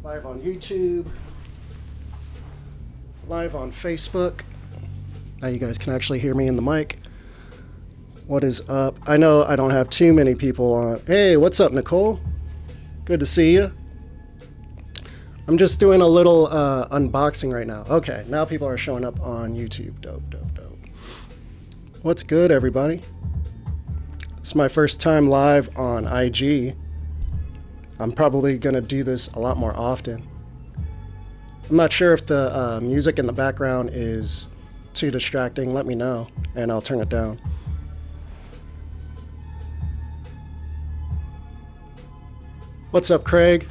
Live on YouTube. Live on Facebook. Now you guys can actually hear me in the mic. What is up? I know I don't have too many people on. Hey, what's up, Nicole? Good to see you. I'm just doing a little unboxing right now. Okay, now people are showing up on YouTube. Dope, dope, dope. What's good, everybody? It's my first time live on IG. I'm probably going to do this a lot more often. I'm not sure if the music in the background is too distracting. Let me know, and I'll turn it down. What's up, Craig?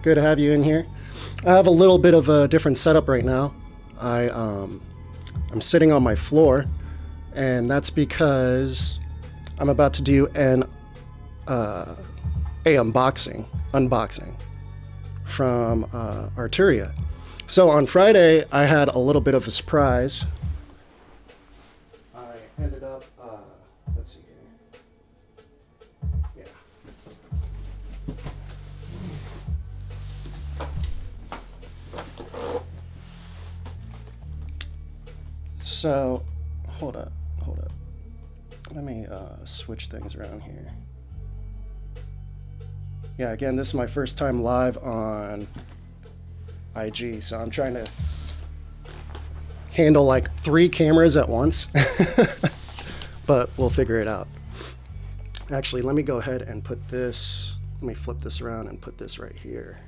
Good to have you in here. I have a little bit of a different setup right now. I'm sitting on my floor, and that's because I'm about to do an unboxing from Arturia. So on Friday, I had a little bit of a surprise. I ended up, let's see here. Yeah. So, hold up. Let me switch things around here. Yeah, again, this is my first time live on IG, so I'm trying to handle like 3 cameras at once, but we'll figure it out. Actually, let me go ahead and put this, let me flip this around and put this right here.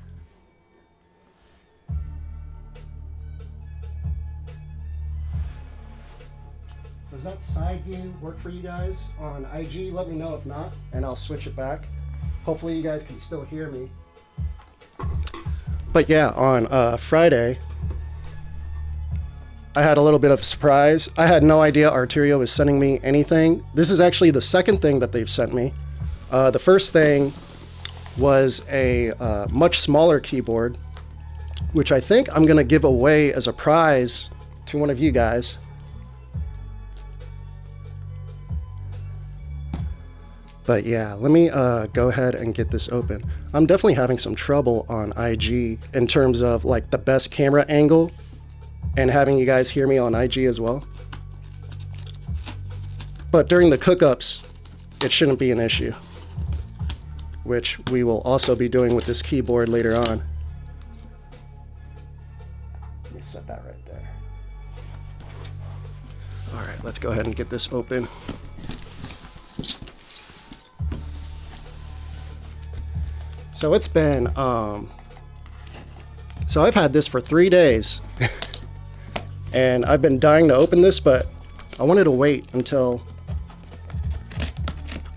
Does that side view work for you guys on IG? Let me know if not, and I'll switch it back. Hopefully you guys can still hear me. But yeah, on Friday, I had a little bit of a surprise. I had no idea Arturia was sending me anything. This is actually the second thing that they've sent me. The first thing was a much smaller keyboard, which I think I'm gonna give away as a prize to one of you guys. But yeah, let me go ahead and get this open. I'm definitely having some trouble on IG in terms of like the best camera angle and having you guys hear me on IG as well. But during the cookups, it shouldn't be an issue, which we will also be doing with this keyboard later on. Let me set that right there. All right, let's go ahead and get this open. So it's been, so I've had this for 3 days and I've been dying to open this, but I wanted to wait until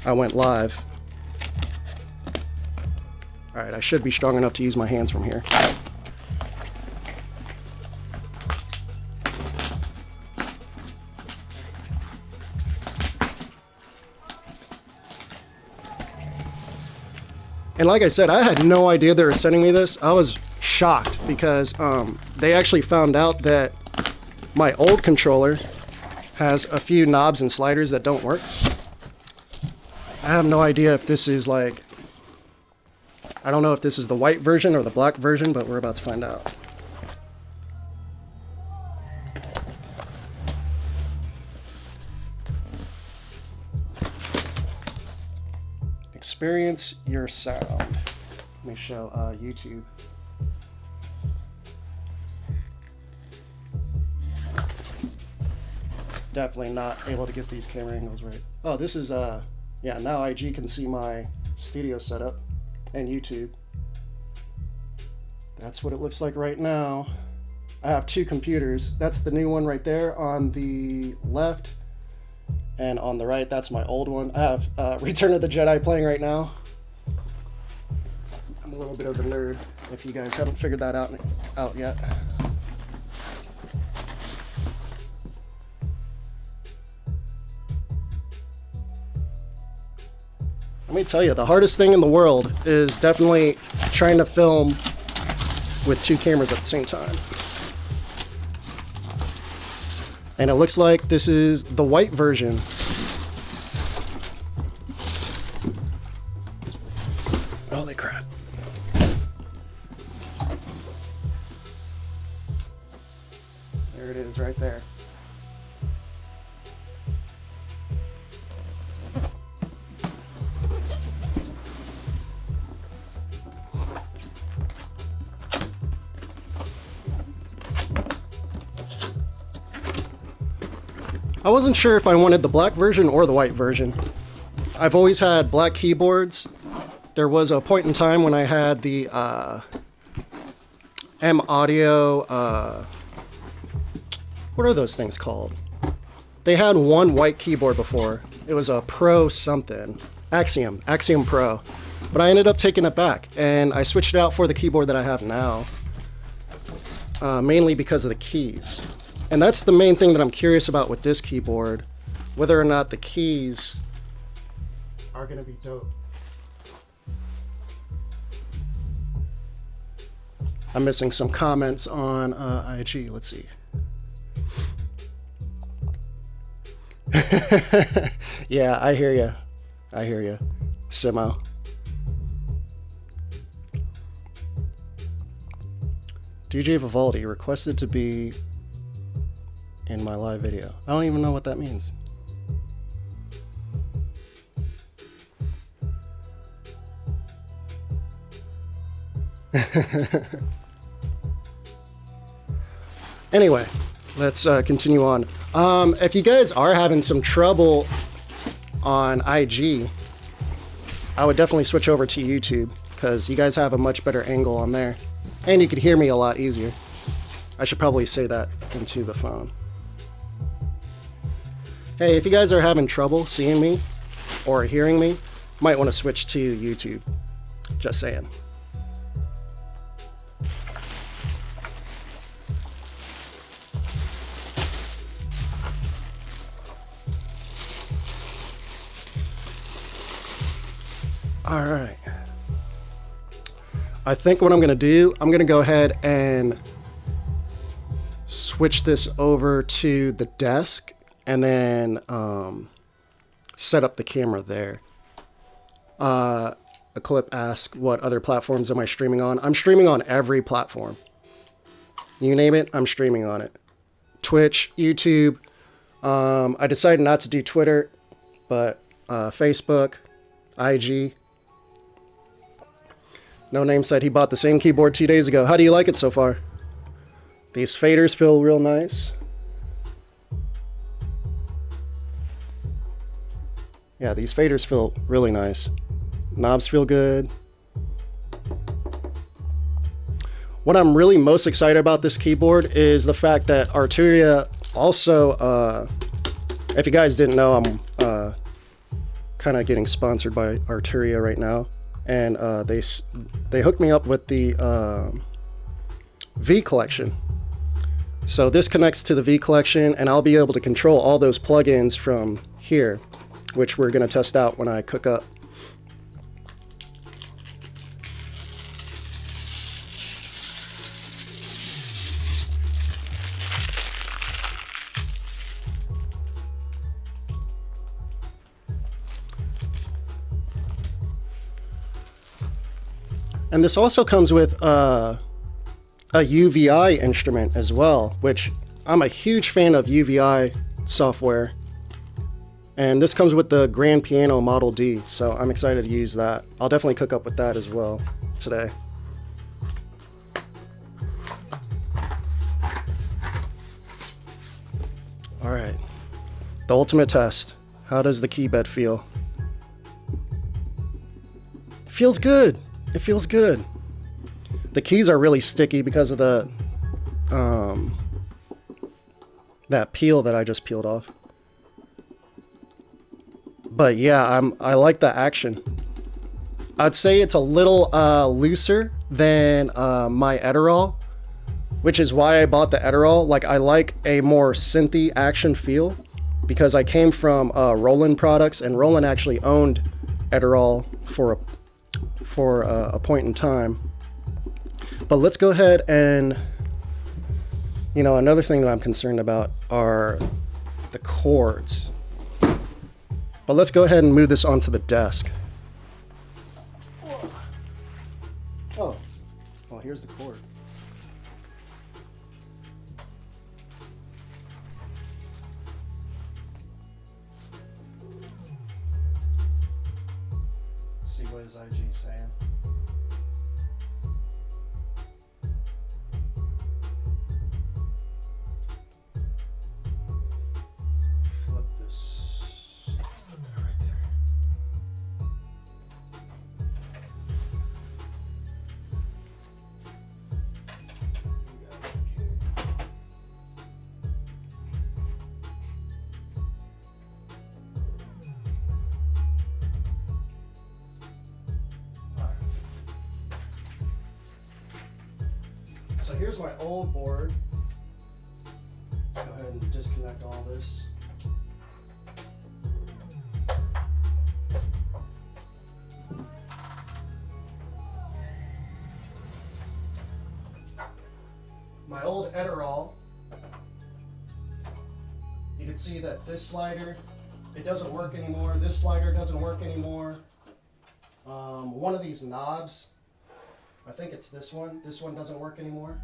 I went live. All right, I should be strong enough to use my hands from here. And like I said, I had no idea they were sending me this. I was shocked because they actually found out that my old controller has a few knobs and sliders that don't work. I have no idea if this is like, I don't know if this is the white version or the black version, but we're about to find out. Experience your sound. Let me show YouTube. Definitely not able to get these camera angles right. Oh, this is yeah, now IG can see my studio setup and YouTube. That's what it looks like right now. I have 2 computers. That's the new one right there on the left. And on the right, that's my old one. I have Return of the Jedi playing right now. I'm a little bit of a nerd, if you guys haven't figured that out yet. Let me tell you, the hardest thing in the world is definitely trying to film with 2 cameras at the same time. And it looks like this is the white version. Holy crap. There it is right there. I wasn't sure if I wanted the black version or the white version. I've always had black keyboards. There was a point in time when I had the M Audio, what are those things called? They had one white keyboard before. It was a Pro something, Axiom Pro. But I ended up taking it back and I switched it out for the keyboard that I have now, mainly because of the keys. And that's the main thing that I'm curious about with this keyboard, whether or not the keys are gonna be dope. I'm missing some comments on IG. Let's see. Yeah, I hear you. I hear you, Simo. DJ Vivaldi requested to be in my live video. I don't even know what that means. Anyway, let's continue on. If you guys are having some trouble on IG, I would definitely switch over to YouTube because you guys have a much better angle on there. And you could hear me a lot easier. I should probably say that into the phone. Hey, if you guys are having trouble seeing me or hearing me, you might want to switch to YouTube. Just saying. All right. I think what I'm going to do, I'm going to go ahead and switch this over to the desk and then set up the camera there. A clip asked, what other platforms am I streaming on? I'm streaming on every platform. You name it, I'm streaming on it. Twitch, YouTube. I decided not to do Twitter, but Facebook, IG. No Name said he bought the same keyboard 2 days ago. How do you like it so far? These faders feel real nice. Yeah, these faders feel really nice. Knobs feel good. What I'm really most excited about this keyboard is the fact that Arturia also, if you guys didn't know, I'm kind of getting sponsored by Arturia right now. And they hooked me up with the V collection. So this connects to the V collection and I'll be able to control all those plugins from here, which we're going to test out when I cook up. And this also comes with a UVI instrument as well, which I'm a huge fan of UVI software. And this comes with the Grand Piano Model D, so I'm excited to use that. I'll definitely cook up with that as well today. All right, the ultimate test. How does the key bed feel? It feels good. It feels good. The keys are really sticky because of the that peel that I just peeled off. But yeah, I like the action. I'd say it's a little looser than my Adderall, which is why I bought the Adderall. Like, I like a more synthy action feel because I came from Roland products, and Roland actually owned Adderall for a point in time. But let's go ahead and, you know, another thing that I'm concerned about are the cords. But let's go ahead and move this onto the desk. Oh, well, here's the cord. So here's my old board. Let's go ahead and disconnect all this. My old Adderall. You can see that this slider, it doesn't work anymore. This slider doesn't work anymore. One of these knobs, I think it's this one doesn't work anymore.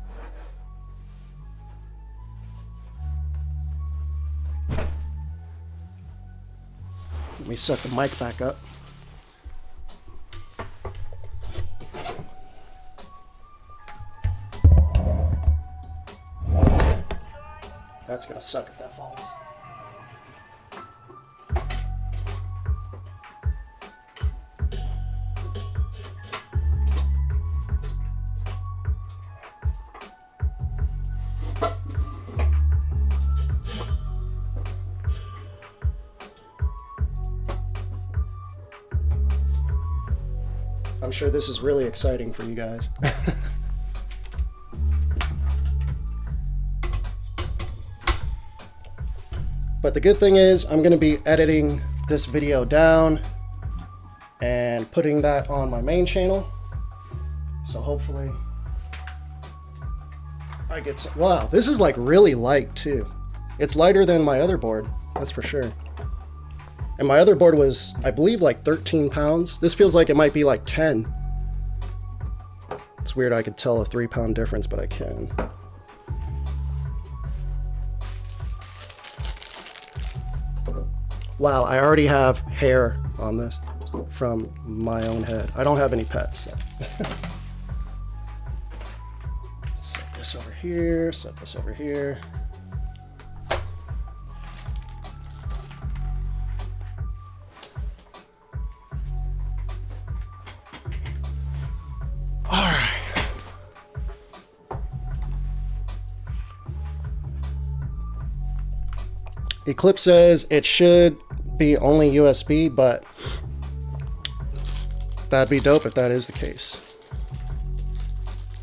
Let me set the mic back up. That's gonna suck if that falls. I'm sure this is really exciting for you guys. But the good thing is I'm going to be editing this video down and putting that on my main channel. So hopefully I get some. Wow, this is like really light too. It's lighter than my other board, that's for sure. And my other board was, I believe, like 13 pounds. This feels like it might be like 10. It's weird I could tell a 3-pound difference, but I can. Wow, I already have hair on this from my own head. I don't have any pets. So. Set this over here, set this over here. Eclipse says it should be only USB, but that'd be dope if that is the case.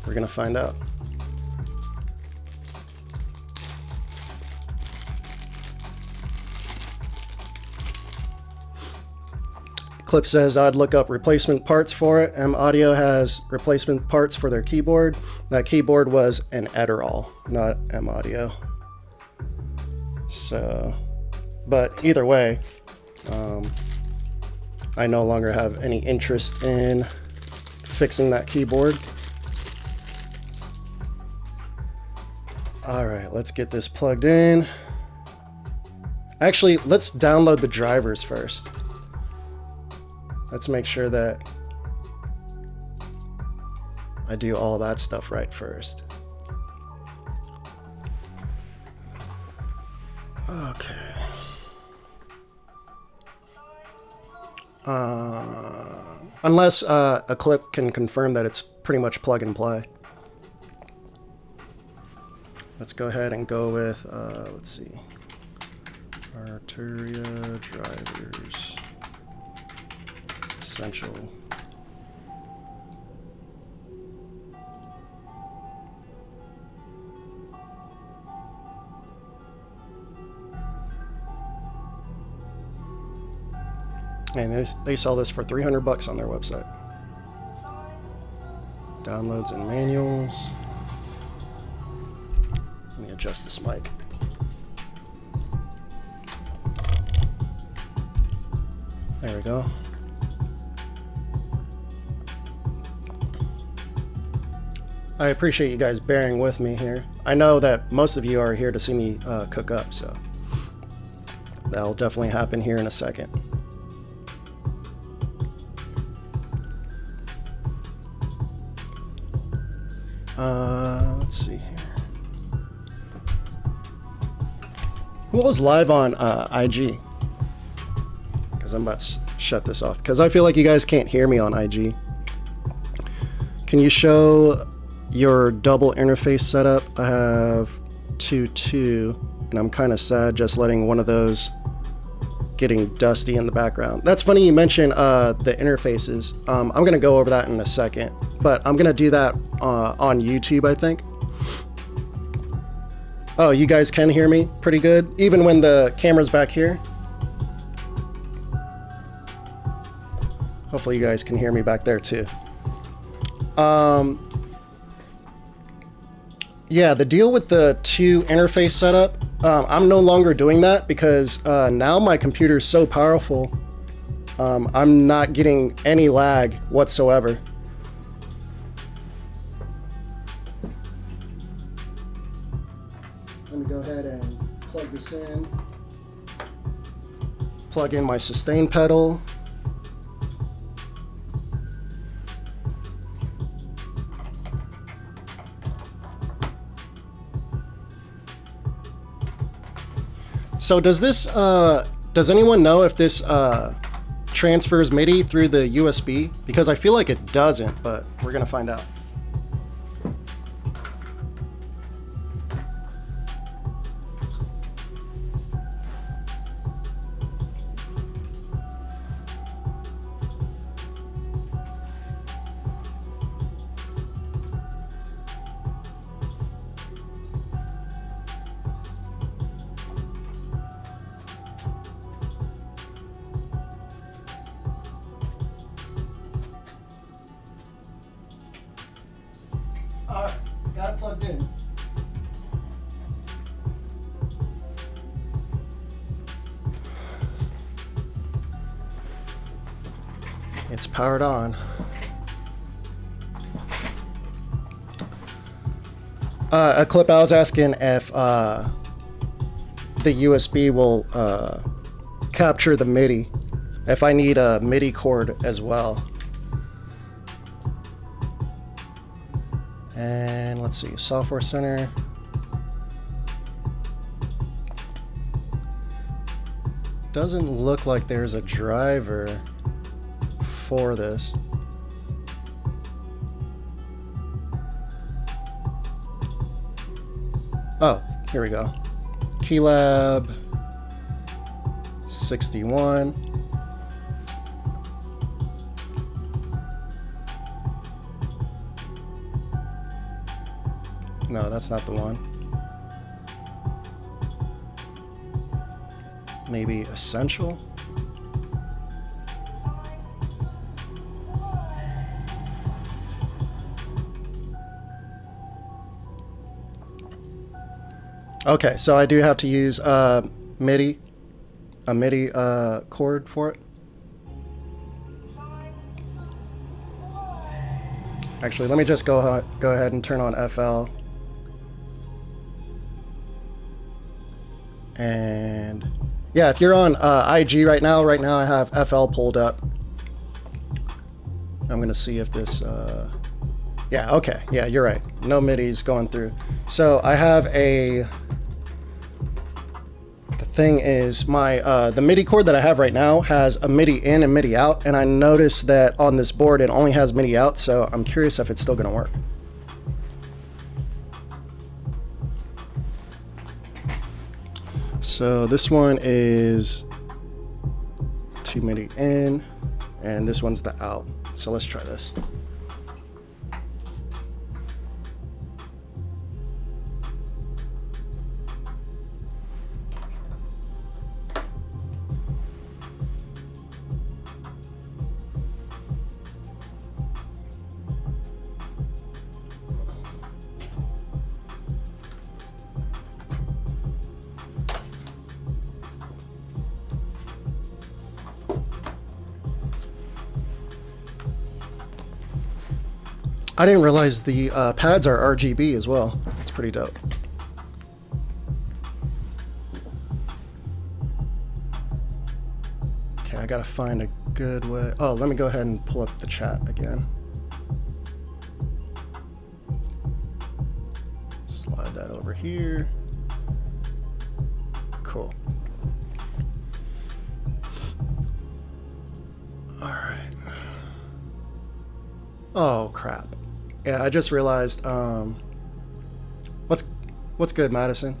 We're gonna find out. Eclipse says I'd look up replacement parts for it. M Audio has replacement parts for their keyboard. That keyboard was an Adderall, not M Audio. So, but either way, I no longer have any interest in fixing that keyboard. All right, let's get this plugged in. Actually, let's download the drivers first. Let's make sure that I do all that stuff right first. Okay. Unless Eclipse can confirm that it's pretty much plug and play. Let's go ahead and go with, let's see, Arturia drivers, essential. And they sell this for $300 on their website. Downloads and manuals. Let me adjust this mic. There we go. I appreciate you guys bearing with me here. I know that most of you are here to see me cook up, so that'll definitely happen here in a second. Let's see here. Who was live on IG? Because I'm about to shut this off. Because I feel like you guys can't hear me on IG. Can you show your double interface setup? I have 2, and I'm kind of sad just letting one of those getting dusty in the background. That's funny you mentioned the interfaces. I'm going to go over that in a second, but I'm going to do that on YouTube, I think. Oh, you guys can hear me pretty good, even when the camera's back here. Hopefully you guys can hear me back there too. Yeah, the deal with the 2 interface setup, I'm no longer doing that because now my computer is so powerful, I'm not getting any lag whatsoever. Let me go ahead and plug this in. Plug in my sustain pedal. So does this, does anyone know if this transfers MIDI through the USB? Because I feel like it doesn't, but we're gonna find out. Got it plugged in. It's powered on. A clip I was asking if the USB will capture the MIDI, if I need a MIDI cord as well. And let's see, Software Center. Doesn't look like there's a driver for this. Oh, here we go. Keylab 61. No, that's not the one. Maybe Essential? Okay, so I do have to use MIDI, a MIDI chord for it. Actually, let me just go ahead and turn on FL. And yeah, if you're on IG right now I have FL pulled up. I'm gonna see if this, yeah, okay, yeah, you're right. No MIDI's going through. So I have the thing is the MIDI cord that I have right now has a MIDI in and MIDI out, and I noticed that on this board it only has MIDI out, so I'm curious if it's still gonna work. So this one is 2 MIDI in, and this one's the out. So let's try this. I didn't realize the pads are RGB as well. It's pretty dope. Okay, I gotta find a good way. Oh, let me go ahead and pull up the chat again. Slide that over here. Cool. All right. Oh, crap. Yeah, I just realized, what's good, Madison?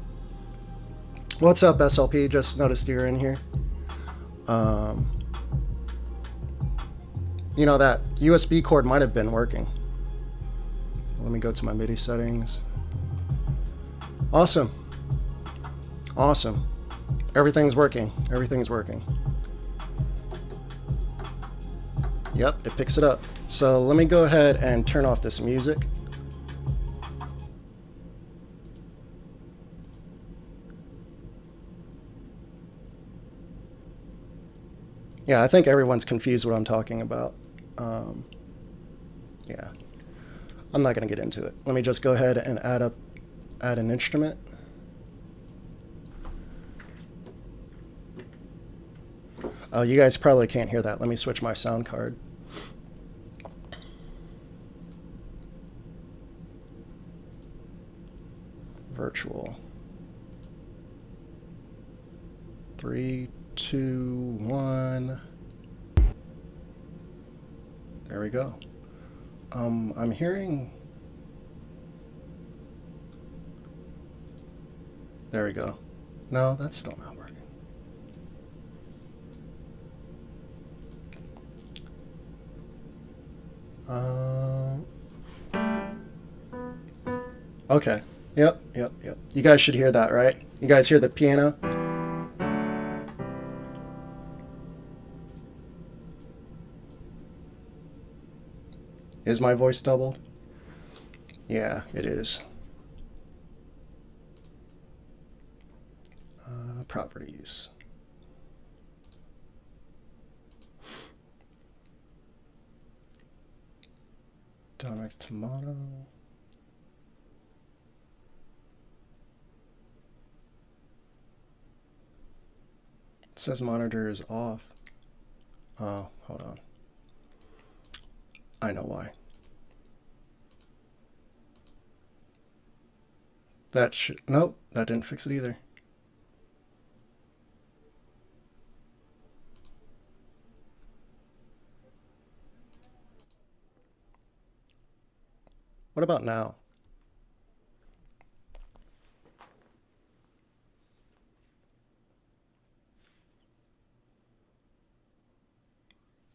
What's up, SLP? Just noticed you're in here. You know, that USB cord might have been working. Let me go to my MIDI settings. Awesome. Awesome. Everything's working. Everything's working. Yep, it picks it up. So let me go ahead and turn off this music. Yeah, I think everyone's confused what I'm talking about. Yeah, I'm not going to get into it. Let me just go ahead and add an instrument. Oh, you guys probably can't hear that. Let me switch my sound card. Virtual. 3, 2, 1. There we go. I'm hearing... There we go. No, that's still not working. Okay. Yep. You guys should hear that, right? You guys hear the piano? Is my voice doubled? Yeah, it is. Properties. Dynamic tomato. It says monitor is off. Oh, hold on. I know why. That should... Nope, that didn't fix it either. What about now?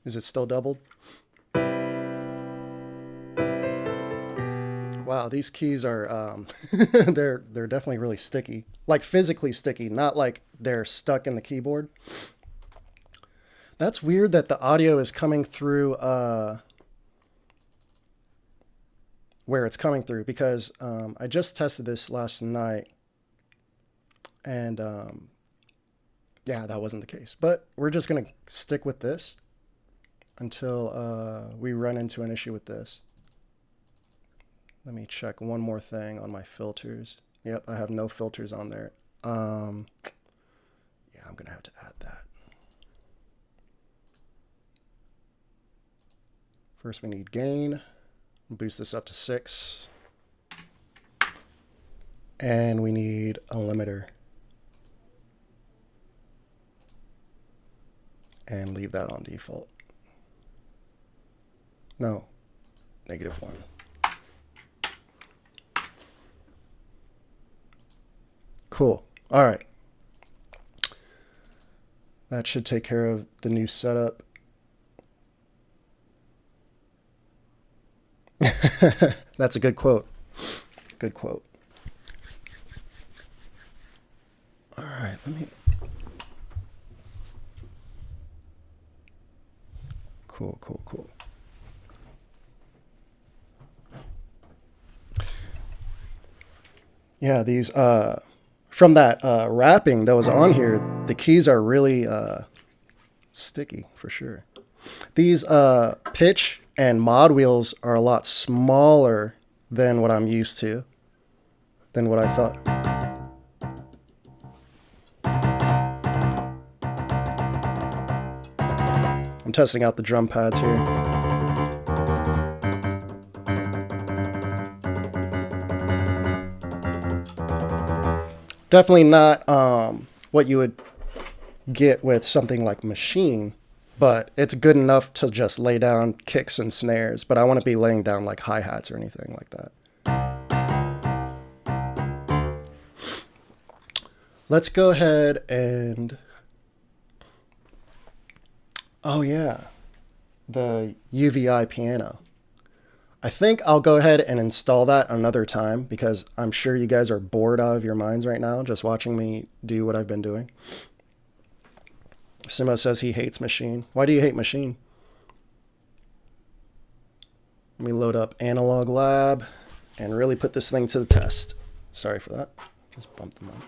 Is it still doubled? Wow, these keys are they're definitely really sticky. Like physically sticky, not like they're stuck in the keyboard. That's weird that the audio is coming through where it's coming through, because I just tested this last night, and yeah, that wasn't the case. But we're just gonna stick with this until we run into an issue with this. Let me check one more thing on my filters. Yep, I have no filters on there. Yeah, I'm gonna have to add that. First we need gain. Boost this up to 6. And we need a limiter. And leave that on default. No, -1. Cool. All right. That should take care of the new setup. That's a good quote. Good quote. All right, let me... Cool. Yeah, these from that wrapping that was on here, the keys are really sticky for sure. These pitch and mod wheels are a lot smaller than what I'm used to, than what I thought. I'm testing out the drum pads here. Definitely not what you would get with something like Machine, but it's good enough to just lay down kicks and snares, but I want to be laying down like hi-hats or anything like that. Let's go ahead and... Oh yeah, the UVI piano. I think I'll go ahead and install that another time because I'm sure you guys are bored out of your minds right now just watching me do what I've been doing. Simo says he hates Machine. Why do you hate Machine? Let me load up Analog Lab and really put this thing to the test. Sorry for that. Just bumped them up.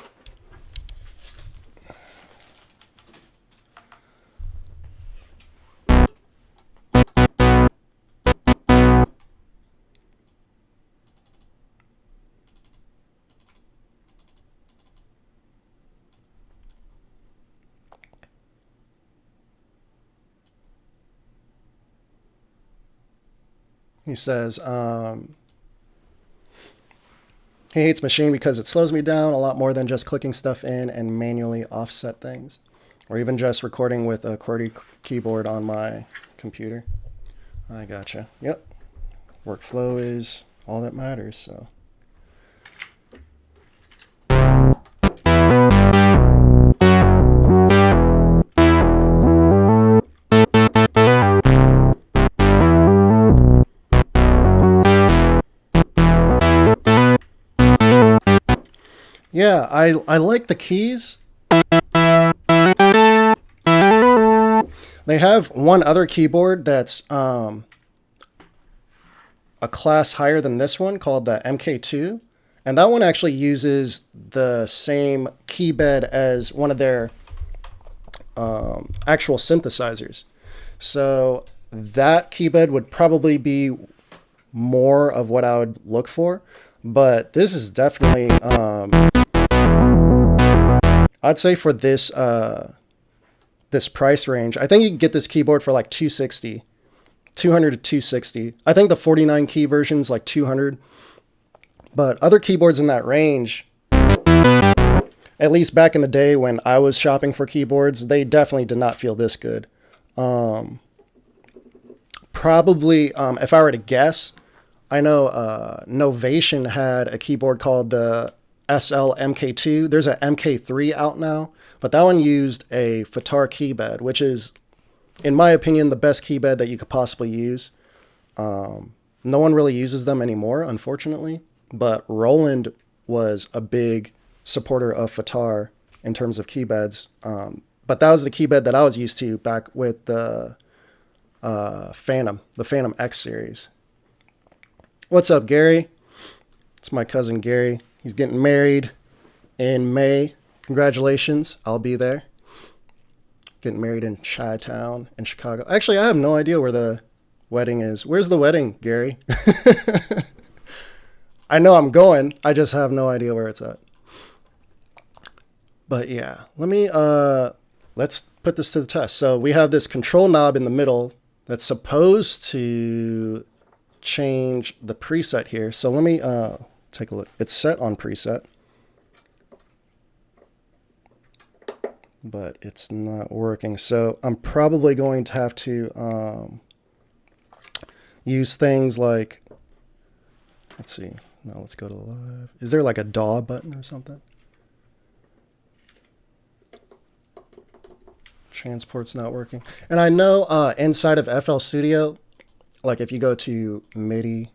He says he hates Machine because it slows me down a lot more than just clicking stuff in and manually offset things, or even just recording with a QWERTY keyboard on my computer. I gotcha. Yep. Workflow is all that matters, so. Yeah, I like the keys. They have one other keyboard that's a class higher than this one called the MK2. And that one actually uses the same key bed as one of their actual synthesizers. So that key bed would probably be more of what I would look for. But this is definitely, I'd say for this this price range, I think you can get this keyboard for like $260, $200 to $260. I think the 49 key version is like $200. But other keyboards in that range, at least back in the day when I was shopping for keyboards, they definitely did not feel this good. Probably, if I were to guess, I know Novation had a keyboard called the SL MK2. There's an MK3 out now, but that one used a FATAR key bed, which is, in my opinion, the best key bed that you could possibly use. No one really uses them anymore, unfortunately, but Roland was a big supporter of FATAR in terms of key beds. But that was the key bed that I was used to back with the Phantom X series. What's up, Gary? It's my cousin Gary. He's getting married in May. Congratulations. I'll be there. Getting married in Chi-Town in Chicago. Actually, I have no idea where the wedding is. Where's the wedding, Gary? I know I'm going. I just have no idea where it's at. But yeah, let's put this to the test. So we have this control knob in the middle that's supposed to change the preset here. So let me take a look. It's set on preset, but it's not working. So I'm probably going to have to use things like, let's see. Now let's go to live. Is there like a DAW button or something? Transport's not working. And I know inside of FL Studio, like if you go to Midi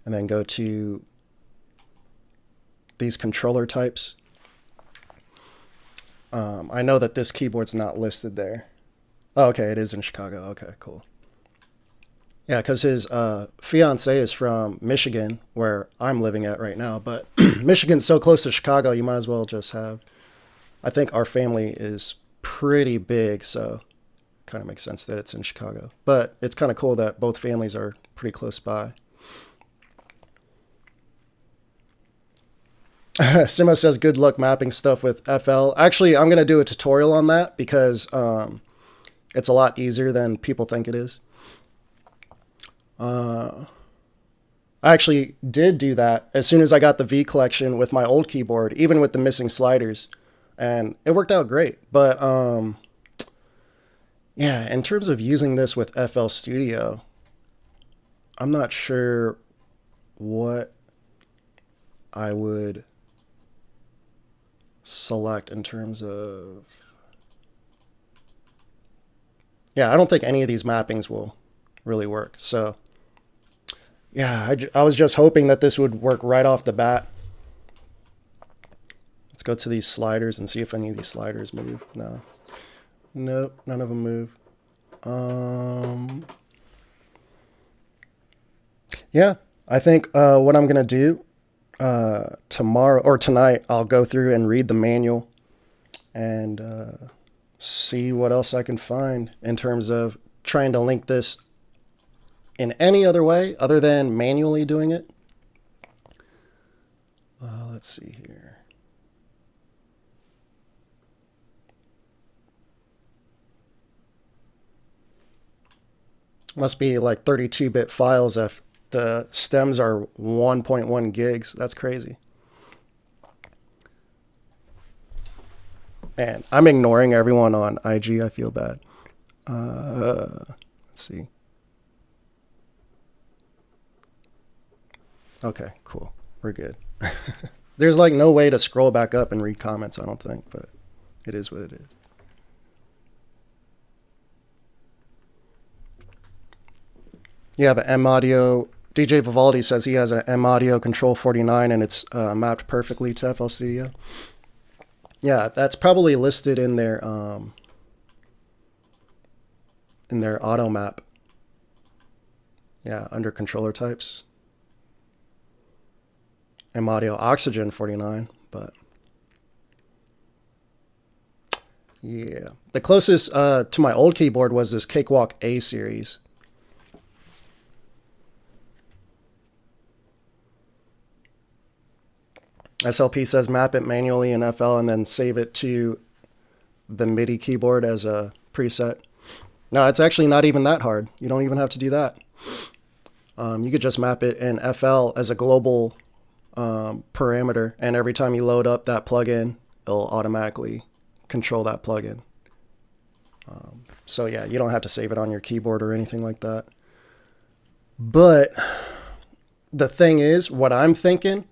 and then go to these controller types, I know that this keyboard's not listed there. Oh, okay, it is in Chicago. Okay, cool. Yeah, because his fiance is from Michigan, where I'm living at right now. But Michigan's so close to Chicago, you might as well just have... I think our family is pretty big, so kind of makes sense that it's in Chicago. But it's kind of cool that both families are pretty close by. Simo says, good luck mapping stuff with FL. Actually, I'm going to do a tutorial on that because it's a lot easier than people think it is. I actually did do that as soon as I got the V collection with my old keyboard, even with the missing sliders. And it worked out great. But yeah, in terms of using this with FL Studio, I'm not sure what I would select in terms of... Yeah, I don't think any of these mappings will really work. So Yeah, I was just hoping that this would work right off the bat. Let's go to these sliders and see if any of these sliders move. No. Nope, none of them move. Yeah, I think what I'm going to do tomorrow or tonight, I'll go through and read the manual and see what else I can find in terms of trying to link this in any other way other than manually doing it. Let's see here. Must be like 32-bit files if the stems are 1.1 gigs. That's crazy. Man, I'm ignoring everyone on IG. I feel bad. Let's see. Okay, cool. We're good. There's like no way to scroll back up and read comments, I don't think, but it is what it is. You have an M Audio. DJ Vivaldi says he has an M Audio Control 49 and it's mapped perfectly to FL Studio. Yeah, that's probably listed in their auto map. Yeah, under controller types. M Audio Oxygen 49, but yeah. The closest to my old keyboard was this Cakewalk A series. SLP says map it manually in FL and then save it to the Midi keyboard as a preset. No, it's actually not even that hard. You don't even have to do that. You could just map it in FL as a global parameter, and every time you load up that plugin, it'll automatically control that plugin. So yeah, you don't have to save it on your keyboard or anything like that. But the thing is, what I'm thinking,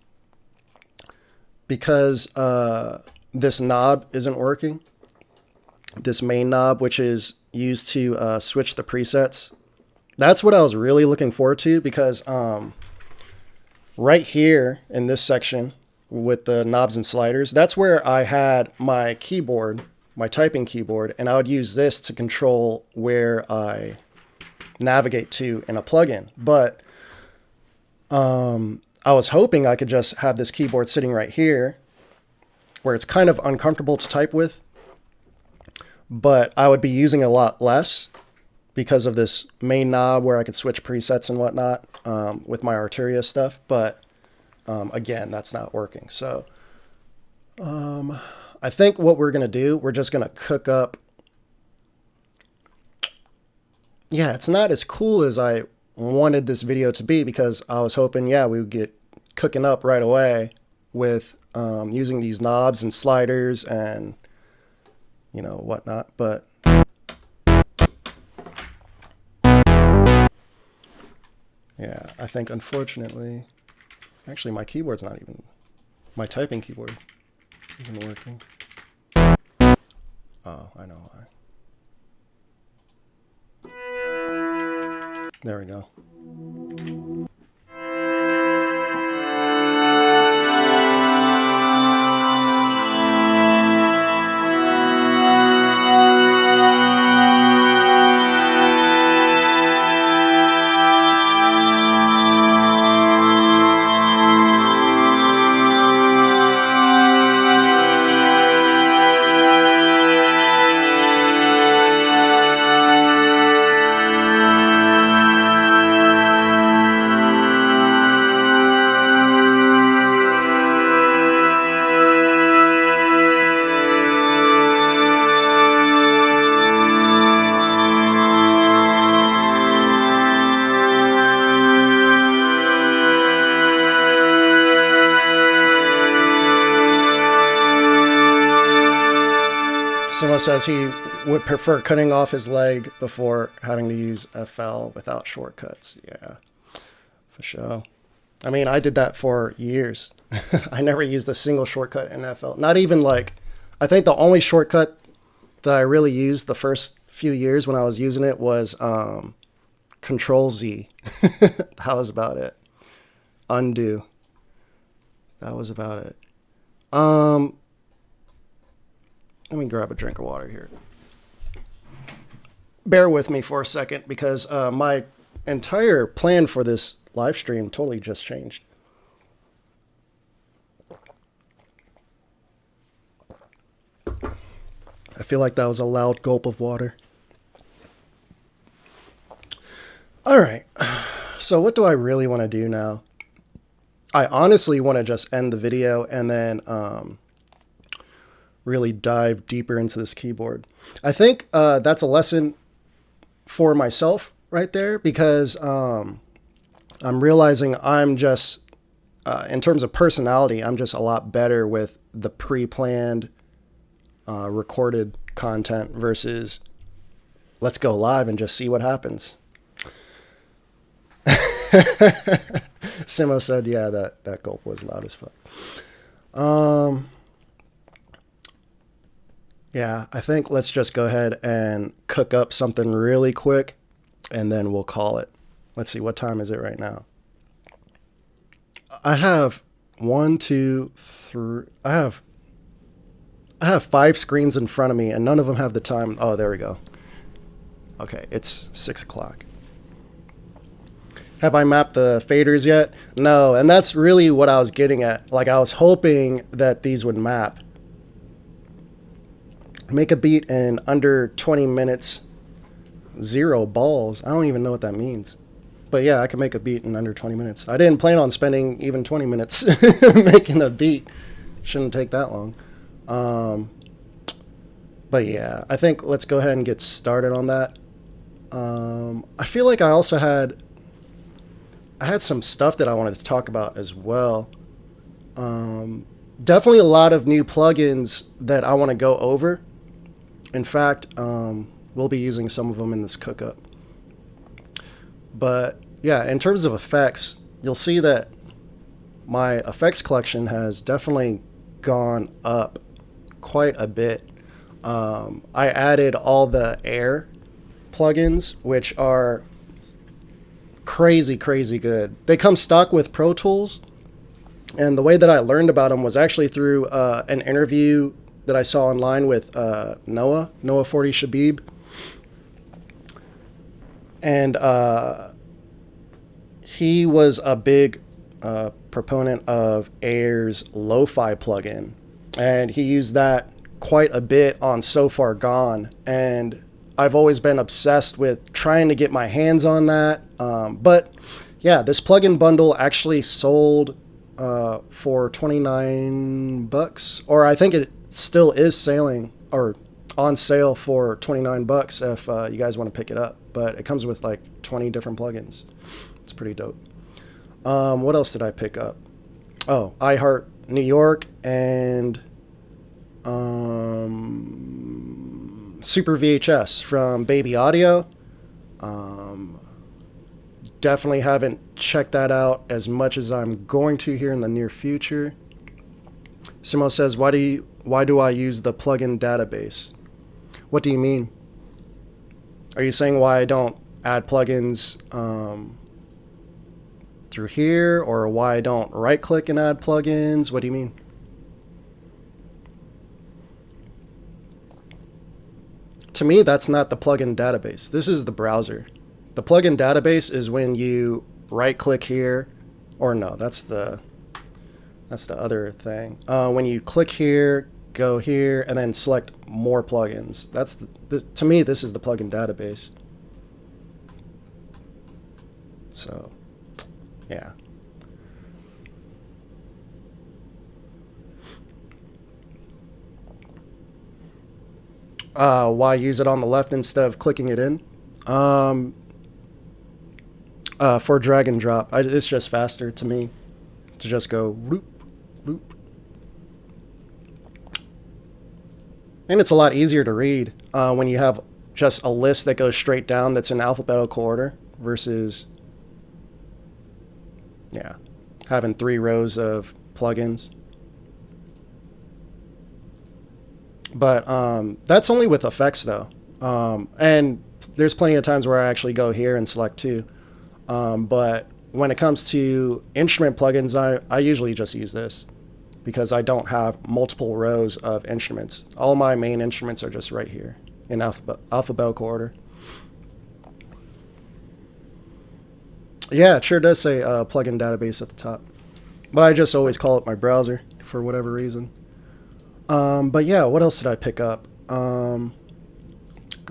because this knob isn't working, this main knob, which is used to switch the presets, that's what I was really looking forward to, because right here in this section with the knobs and sliders, that's where I had my keyboard, my typing keyboard, and I would use this to control where I navigate to in a plugin. But I was hoping I could just have this keyboard sitting right here where it's kind of uncomfortable to type with, but I would be using a lot less because of this main knob where I could switch presets and whatnot with my Arturia stuff. But again, that's not working. So I think what we're going to do, we're just going to cook up. Yeah, it's not as cool as I wanted this video to be, because I was hoping, yeah, we would get cooking up right away with using these knobs and sliders and, you know, whatnot. But yeah, I think unfortunately, actually my keyboard's not even, my typing keyboard isn't working. Oh, I know why. There we go. Someone says he would prefer cutting off his leg before having to use FL without shortcuts. Yeah, for sure. I mean, I did that for years. I never used a single shortcut in FL. Not even like, I think the only shortcut that I really used the first few years when I was using it was Control Z. That was about it. Undo. That was about it. Let me grab a drink of water here. Bear with me for a second because my entire plan for this live stream totally just changed. I feel like that was a loud gulp of water. All right. So what do I really want to do now? I honestly want to just end the video and then really dive deeper into this keyboard. I think that's a lesson for myself right there because I'm realizing I'm just, in terms of personality, I'm just a lot better with the pre-planned recorded content versus let's go live and just see what happens. Simo said, yeah, that gulp was loud as fuck. Yeah, I think let's just go ahead and cook up something really quick and then we'll call it. Let's see, what time is it right now? I have 1, 2, 3. I have 5 screens in front of me and none of them have the time. Oh, there we go. Okay, it's 6 o'clock. Have I mapped the faders yet? No, and that's really what I was getting at. Like, I was hoping that these would map. Make a beat in under 20 minutes. 0 balls. I don't even know what that means. But yeah, I can make a beat in under 20 minutes. I didn't plan on spending even 20 minutes making a beat. Shouldn't take that long. But yeah, I think let's go ahead and get started on that. I feel like I also had some stuff that I wanted to talk about as well. Definitely a lot of new plugins that I want to go over. In fact, we'll be using some of them in this Cookup. But yeah, in terms of effects, you'll see that my effects collection has definitely gone up quite a bit. I added all the air plugins, which are crazy good. They come stock with Pro Tools, and the way that I learned about them was actually through an interview that I saw online with Noah 40 Shabib, and he was a big proponent of Air's lo-fi plugin, and he used that quite a bit on So Far Gone, and I've always been obsessed with trying to get my hands on that. But yeah, this plugin bundle actually sold for $29, or I think it still is selling or on sale for $29 if you guys want to pick it up. But it comes with like 20 different plugins. It's pretty dope. What else did I pick up? Oh, iHeart New York and Super VHS from Baby Audio. Definitely haven't checked that out as much as I'm going to here in the near future. Simo says, why do I use the plugin database? What do you mean? Are you saying why I don't add plugins through here, or why I don't right click and add plugins? What do you mean? To me, that's not the plugin database. This is the browser. The plugin database is when you right click here, or no, that's the other thing. When you click here, go here, and then select more plugins. That's to me, this is the plugin database. So, yeah. Why use it on the left instead of clicking it in? For drag and drop. It's just faster to me to just go loop, loop. And it's a lot easier to read when you have just a list that goes straight down that's in alphabetical order versus, yeah, having 3 rows of plugins. But that's only with effects though. And there's plenty of times where I actually go here and select 2. But when it comes to instrument plugins, I usually just use this because I don't have multiple rows of instruments. All my main instruments are just right here in alphabetical order. Yeah, it sure does say plugin database at the top. But I just always call it my browser for whatever reason. But yeah, what else did I pick up? Go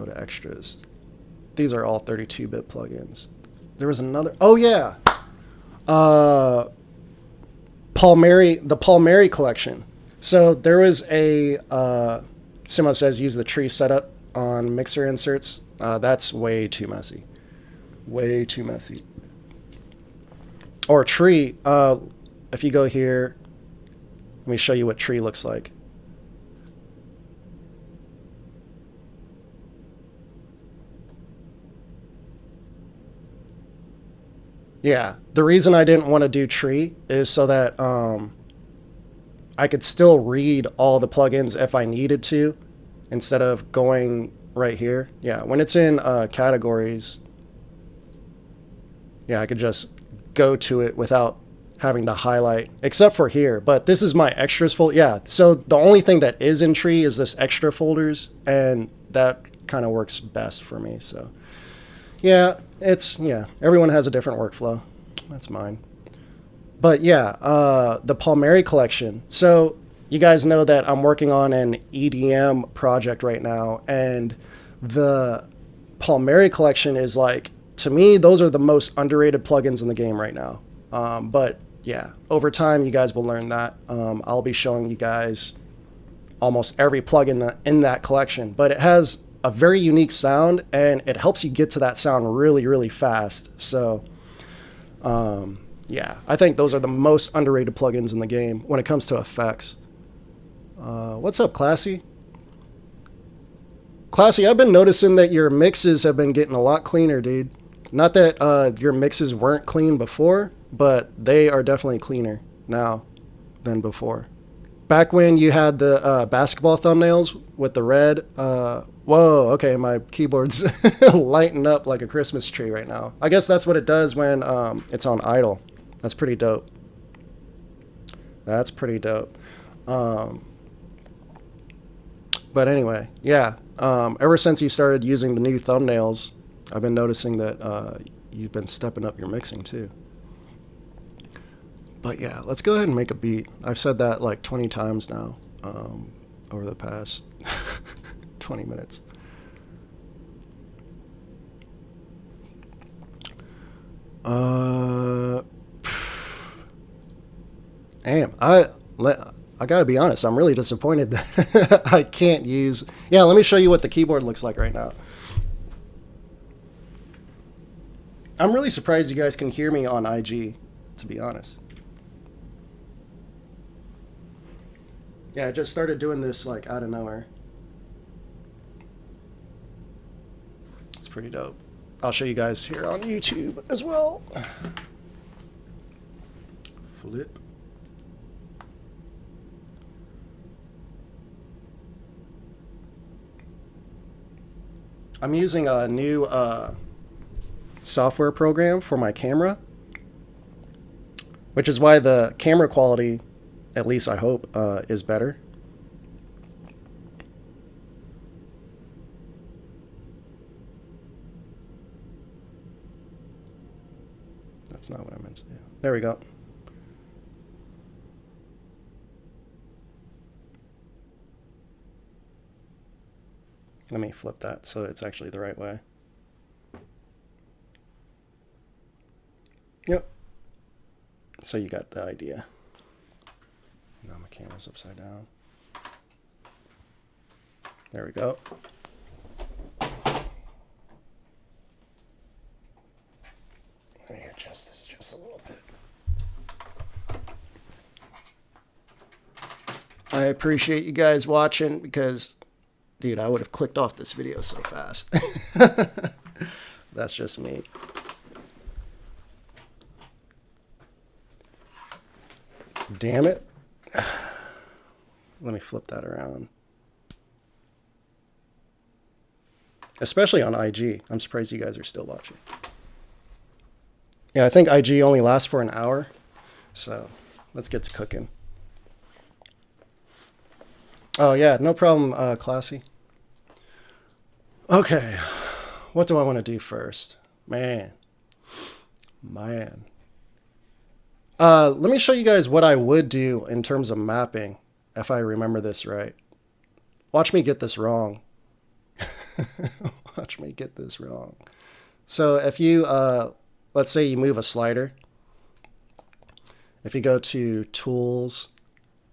to extras. These are all 32-bit plugins. There was another. Oh yeah, the Paul Mary collection. So there was a Simo says use the tree setup on mixer inserts. That's way too messy. Way too messy. Or tree. If you go here, let me show you what tree looks like. Yeah, the reason I didn't want to do tree is so that I could still read all the plugins if I needed to, instead of going right here. Yeah, when it's in categories, yeah, I could just go to it without having to highlight, except for here. But this is my extras folder. Yeah, so the only thing that is in tree is this extra folders, and that kind of works best for me. So yeah, everyone has a different workflow. That's mine. But yeah, the Paul Mary collection. So you guys know that I'm working on an EDM project right now, and the Paul Mary collection is like, to me, those are the most underrated plugins in the game right now. But yeah, over time, you guys will learn that. I'll be showing you guys almost every plugin in that collection, but it has a very unique sound, and it helps you get to that sound really, really fast. So yeah, I think those are the most underrated plugins in the game when it comes to effects. What's up, Classy? Classy, I've been noticing that your mixes have been getting a lot cleaner, dude. Not that your mixes weren't clean before, but they are definitely cleaner now than before. Back when you had the basketball thumbnails with the red, whoa, okay, my keyboard's lighting up like a Christmas tree right now. I guess that's what it does when it's on idle. That's pretty dope. That's pretty dope. But anyway, yeah, ever since you started using the new thumbnails, I've been noticing that you've been stepping up your mixing too. But yeah, let's go ahead and make a beat. I've said that like 20 times now over the past 20 minutes. Damn, I gotta be honest, I'm really disappointed that I can't use... Yeah, let me show you what the keyboard looks like right now. I'm really surprised you guys can hear me on IG, to be honest. Yeah, I just started doing this like out of nowhere. It's pretty dope. I'll show you guys here on YouTube as well. Flip. I'm using a new software program for my camera, which is why the camera quality, at least I hope, is better. That's not what I meant to do. There we go. Let me flip that so it's actually the right way. Yep. So you got the idea. Now my camera's upside down. There we go. Let me adjust this just a little bit. I appreciate you guys watching because, dude, I would have clicked off this video so fast. That's just me. Damn it. Let me flip that around. especially on IG. I'm surprised you guys are still watching. Yeah, I think IG only lasts for an hour, so let's get to cooking. Oh yeah, no problem, Classy. Okay, what do I want to do first? Man. Let me show you guys what I would do in terms of mapping, if I remember this right. Watch me get this wrong. Watch me get this wrong. So if you, let's say you move a slider. If you go to Tools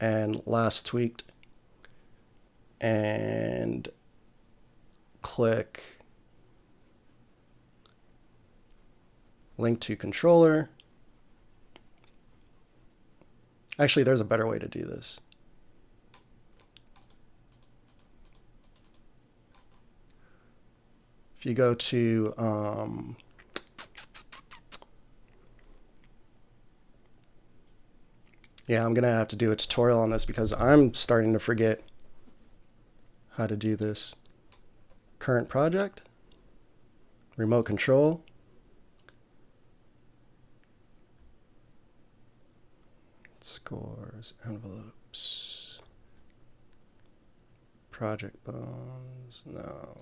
and Last Tweaked and click Link to Controller. Actually, there's a better way to do this. If you go to yeah, I'm gonna have to do a tutorial on this because I'm starting to forget how to do this. Current project, remote control, scores, envelopes, project bones, no.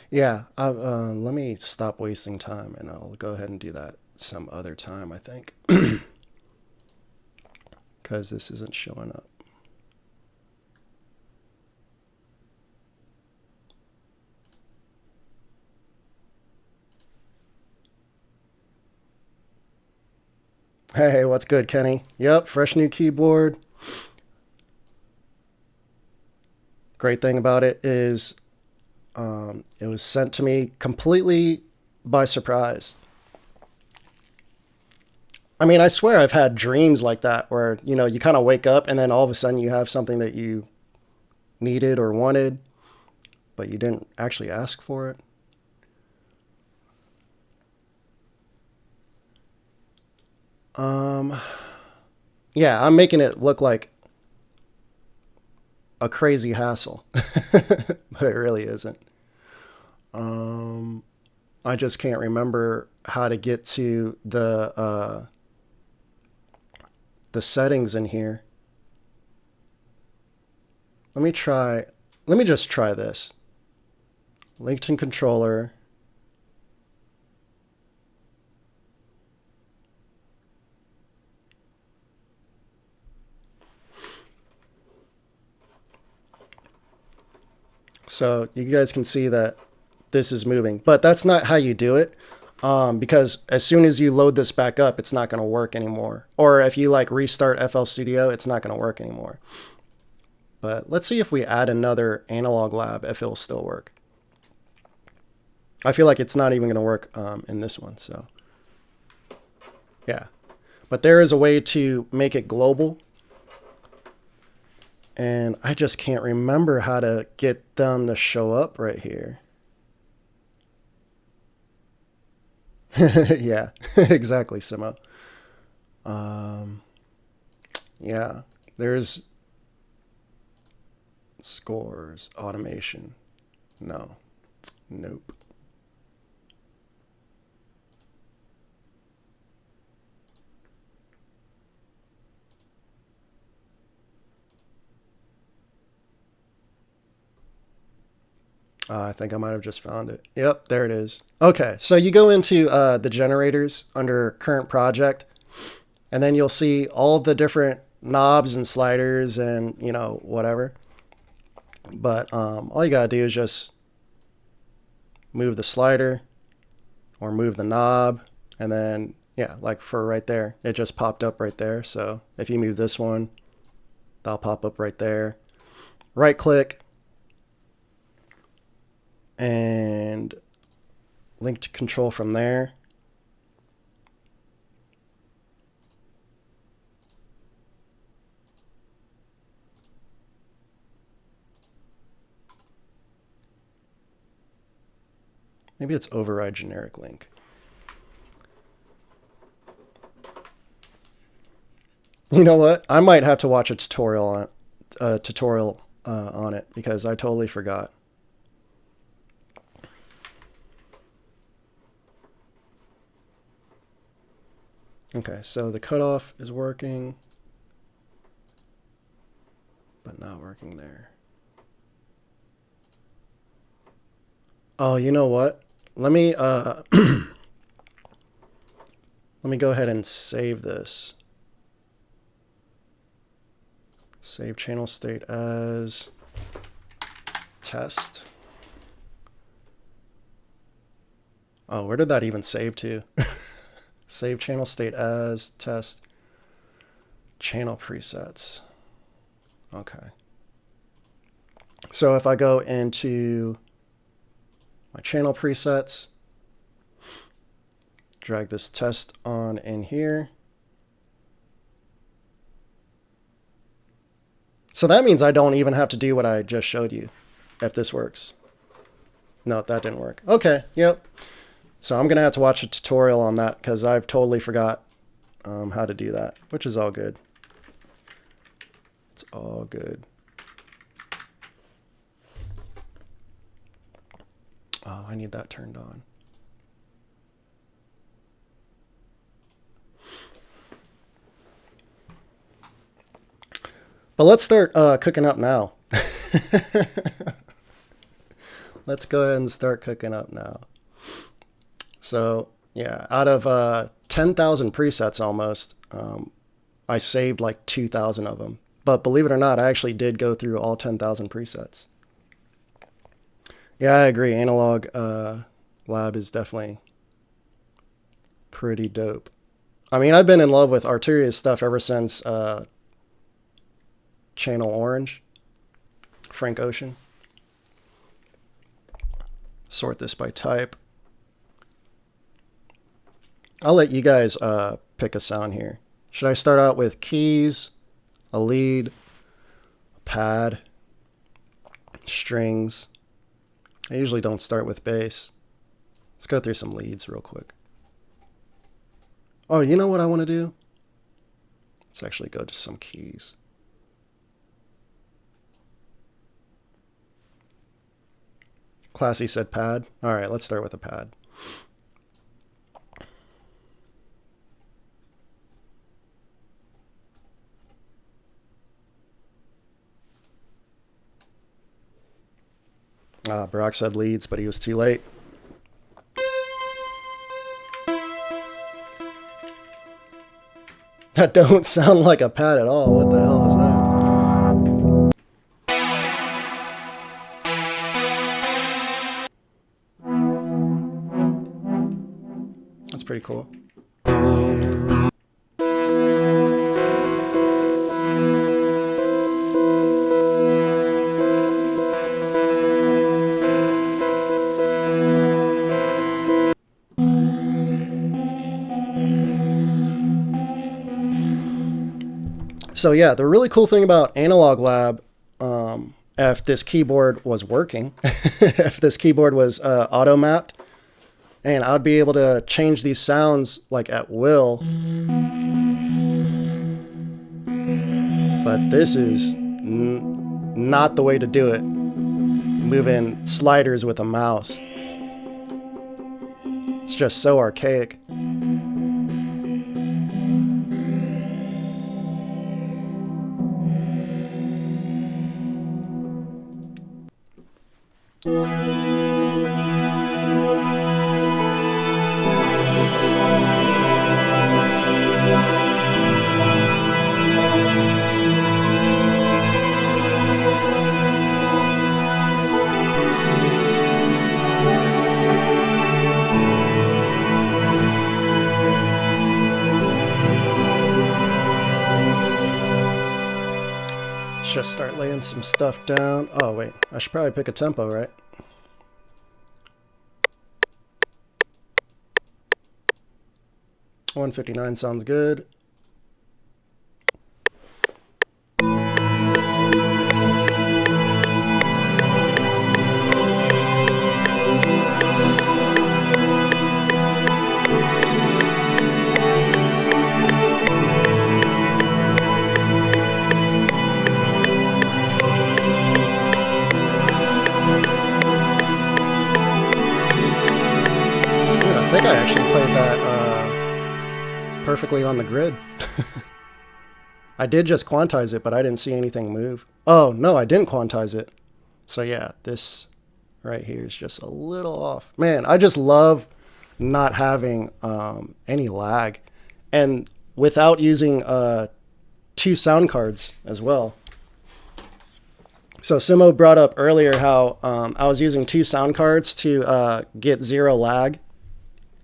Yeah, let me stop wasting time and I'll go ahead and do that some other time, I think. Because this isn't showing up. Hey, what's good, Kenny? Yep, fresh new keyboard. Great thing about it is it was sent to me completely by surprise. I mean, I swear I've had dreams like that where, you know, you kind of wake up and then all of a sudden you have something that you needed or wanted, but you didn't actually ask for it. Yeah, I'm making it look like a crazy hassle, but it really isn't. I just can't remember how to get to the settings in here. Let me just try this. Linked in controller. So you guys can see that this is moving, but that's not how you do it. Because as soon as you load this back up, it's not going to work anymore. Or if you like restart FL Studio, it's not going to work anymore. But let's see if we add another analog lab, if it'll still work. I feel like it's not even going to work in this one. So yeah, but there is a way to make it global. And I just can't remember how to get them to show up right here. Yeah, exactly, Simo. Yeah, there's scores, automation. No, nope. I think I might have just found it. Yep, there it is. Okay, so you go into the generators under current project, and then you'll see all the different knobs and sliders and, you know, whatever. But all you gotta do is just move the slider or move the knob, and then, yeah, like for right there, it just popped up right there. So if you move this one, that'll pop up right there. Right click, and link to control from there. Maybe it's override generic link. You know what? I might have to watch a tutorial on it because I totally forgot. Okay, so the cutoff is working, but not working there. Oh, you know what? Let me let me go ahead and save this. Save channel state as test. Oh, where did that even save to? Save channel state as test. Channel presets. Okay. So if I go into my channel presets, drag this test on in here. So that means I don't even have to do what I just showed you, if this works. No, that didn't work. Okay, yep. So I'm going to have to watch a tutorial on that because I've totally forgot how to do that, which is all good. It's all good. Oh, I need that turned on. But let's start cooking up now. Let's go ahead and start cooking up now. So yeah, out of 10,000 presets almost, I saved like 2,000 of them. But believe it or not, I actually did go through all 10,000 presets. Yeah, I agree. Analog Lab is definitely pretty dope. I mean, I've been in love with Arturia's stuff ever since Channel Orange, Frank Ocean. Sort this by type. I'll let you guys pick a sound here. Should I start out with keys, a lead, a pad, strings? I usually don't start with bass. Let's go through some leads real quick. Oh, you know what I want to do? Let's actually go to some keys. Classy said pad. All right, let's start with a pad. Brock said leads, but he was too late. That don't sound like a pad at all. What the hell is that? That's pretty cool. So yeah, the really cool thing about Analog Lab, if this keyboard was working, if this keyboard was auto-mapped, and I'd be able to change these sounds like at will. But this is not the way to do it. Moving sliders with a mouse. It's just so archaic. Just start laying some stuff down. Oh wait, I should probably pick a tempo, right? $159 sounds good. perfectly on the grid. I did just quantize it, but I didn't see anything move. Oh, no, I didn't quantize it. So yeah, this right here is just a little off. Man, I just love not having any lag. And without using 2 sound cards as well. So Simo brought up earlier how I was using 2 sound cards to get 0 lag.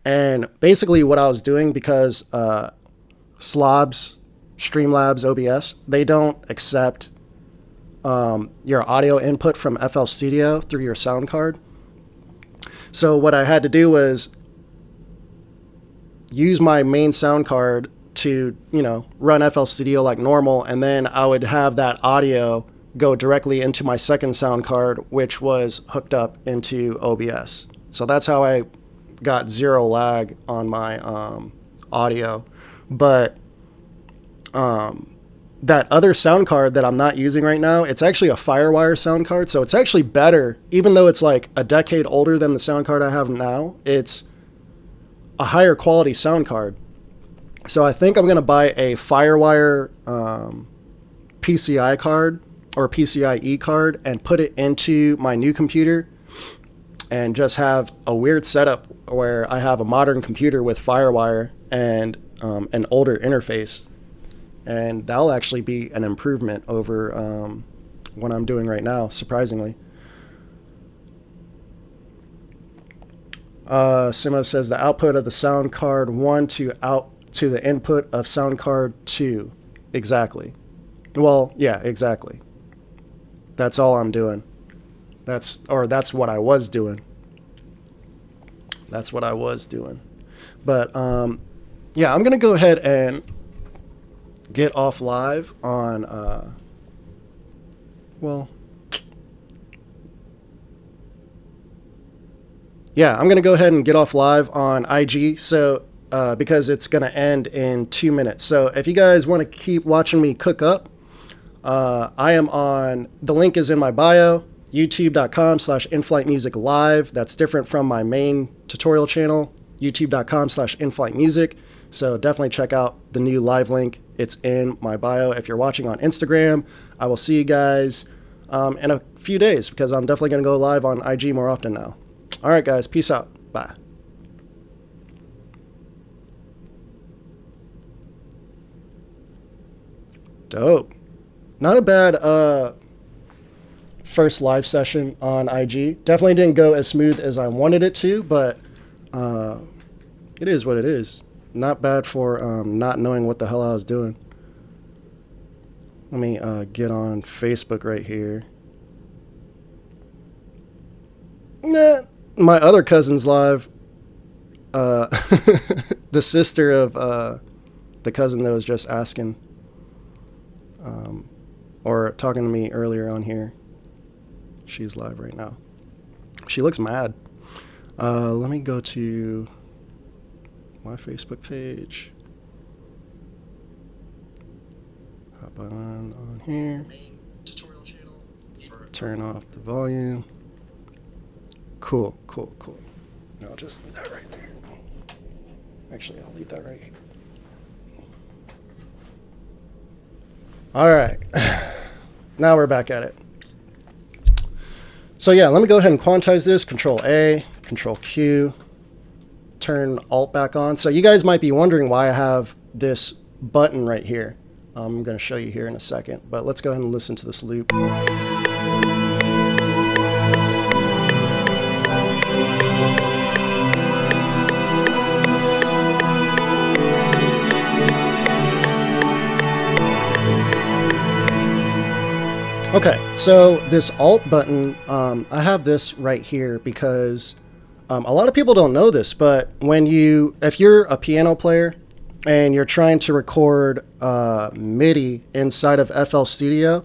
And basically what I was doing, because Slobs, Streamlabs, OBS, they don't accept your audio input from FL Studio through your sound card. So what I had to do was use my main sound card to, run FL Studio like normal, and then I would have that audio go directly into my second sound card, which was hooked up into OBS. So that's how I got 0 lag on my audio. But that other sound card that I'm not using right now, it's actually a Firewire sound card, so it's actually better. Even though it's like a decade older than the sound card I have now, it's a higher quality sound card. So I think I'm going to buy a Firewire PCI card or PCIe card and put it into my new computer and just have a weird setup where I have a modern computer with Firewire and an older interface. And that'll actually be an improvement over what I'm doing right now, surprisingly. Simo says the output of the sound card 1 to the input of sound card 2. Exactly. Well, yeah, exactly. That's all I'm doing. That's what I was doing. That's what I was doing. But yeah, I'm gonna go ahead and get off live on I'm gonna go ahead and get off live on IG, so because it's gonna end in 2 minutes. So if you guys want to keep watching me cook up, I am on, the link is in my bio, youtube.com/Inflightmuzik live. That's different from my main tutorial channel, youtube.com/Inflightmuzik. So definitely check out the new live link. It's in my bio. If you're watching on Instagram, I will see you guys in a few days, because I'm definitely going to go live on IG more often now. All right, guys. Peace out. Bye. Dope. Not a bad first live session on IG. Definitely didn't go as smooth as I wanted it to, but it is what it is. Not bad for not knowing what the hell I was doing. Let me get on Facebook right here. Nah, my other cousin's live. The sister of the cousin that was just asking or talking to me earlier on here. She's live right now. She looks mad. Let me go to my Facebook page. Hop on here. Turn off the volume. Cool. I'll just leave that right there. Actually, I'll leave that right here. All right. Now we're back at it. So yeah, let me go ahead and quantize this. Control A, Control Q. Turn Alt back on. So you guys might be wondering why I have this button right here. I'm going to show you here in a second, but let's go ahead and listen to this loop. Okay, so this Alt button, I have this right here because a lot of people don't know this, but if you're a piano player and you're trying to record Midi inside of FL Studio,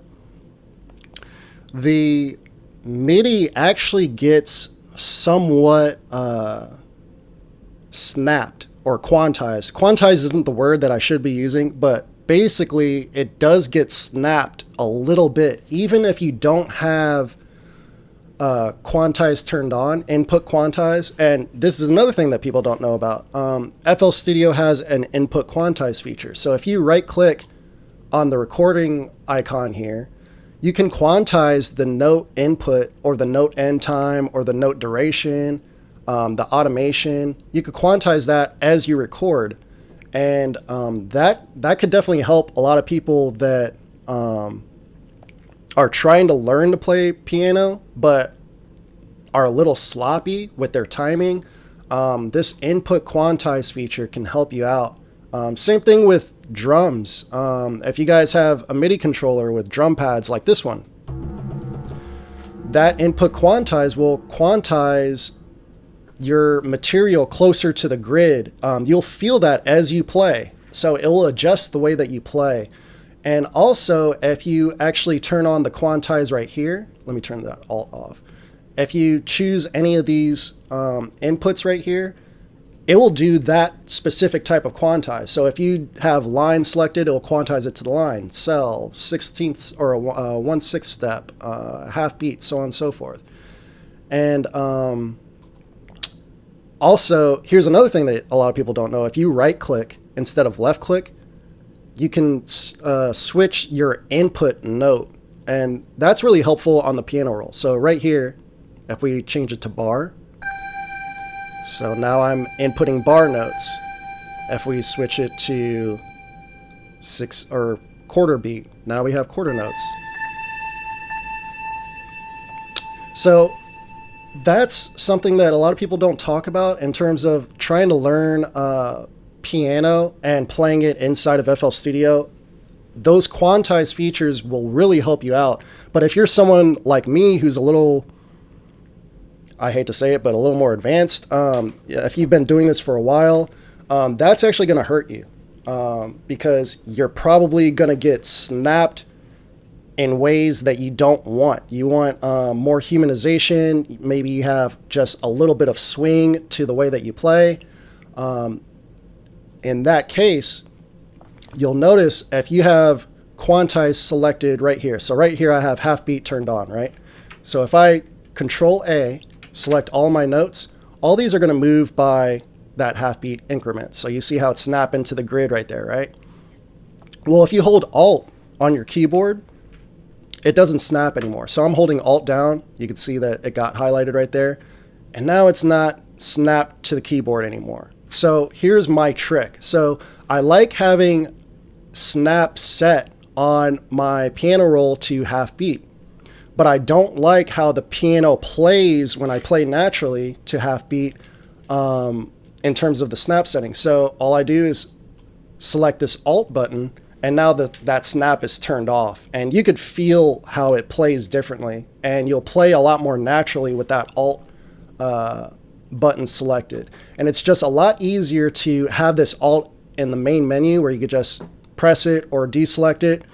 the Midi actually gets somewhat snapped or quantized. Quantize isn't the word that I should be using, but basically it does get snapped a little bit, even if you don't have Quantize turned on, input Quantize. And this is another thing that people don't know about. FL Studio has an input Quantize feature. So if you right click on the recording icon here, you can quantize the note input or the note end time or the note duration, the automation. You could quantize that as you record. And that could definitely help a lot of people that are trying to learn to play piano, but are a little sloppy with their timing. This input quantize feature can help you out. Same thing with drums. If you guys have a MIDI controller with drum pads like this one, that input quantize will quantize your material closer to the grid. You'll feel that as you play. So it'll adjust the way that you play. And also, if you actually turn on the quantize right here, let me turn that alt off. If you choose any of these inputs right here, it will do that specific type of quantize. So if you have line selected, it'll quantize it to the line, cell, 16ths or 1/6 step, half beat, so on and so forth. And also, here's another thing that a lot of people don't know. If you right click instead of left click, you can switch your input note. And that's really helpful on the piano roll. So right here, if we change it to bar, so now I'm inputting bar notes. If we switch it to 6 or quarter beat, now we have quarter notes. So that's something that a lot of people don't talk about in terms of trying to learn piano and playing it inside of FL Studio. Those quantize features will really help you out. But if you're someone like me who's a little, I hate to say it, but a little more advanced, if you've been doing this for a while, that's actually going to hurt you because you're probably going to get snapped in ways that you don't want. You want more humanization. Maybe you have just a little bit of swing to the way that you play. In that case, you'll notice if you have quantize selected right here. So right here I have half beat turned on, right? So if I Control A, select all my notes, all these are going to move by that half beat increment. So you see how it's snapping to the grid right there, right? Well, if you hold Alt on your keyboard, it doesn't snap anymore. So I'm holding Alt down. You can see that it got highlighted right there. And now it's not snapped to the keyboard anymore. So here's my trick. So I like having snap set on my piano roll to half beat, but I don't like how the piano plays when I play naturally to half beat in terms of the snap setting. So all I do is select this Alt button, and now that snap is turned off, and you could feel how it plays differently, and you'll play a lot more naturally with that Alt button selected. And it's just a lot easier to have this Alt in the main menu where you could just press it or deselect it.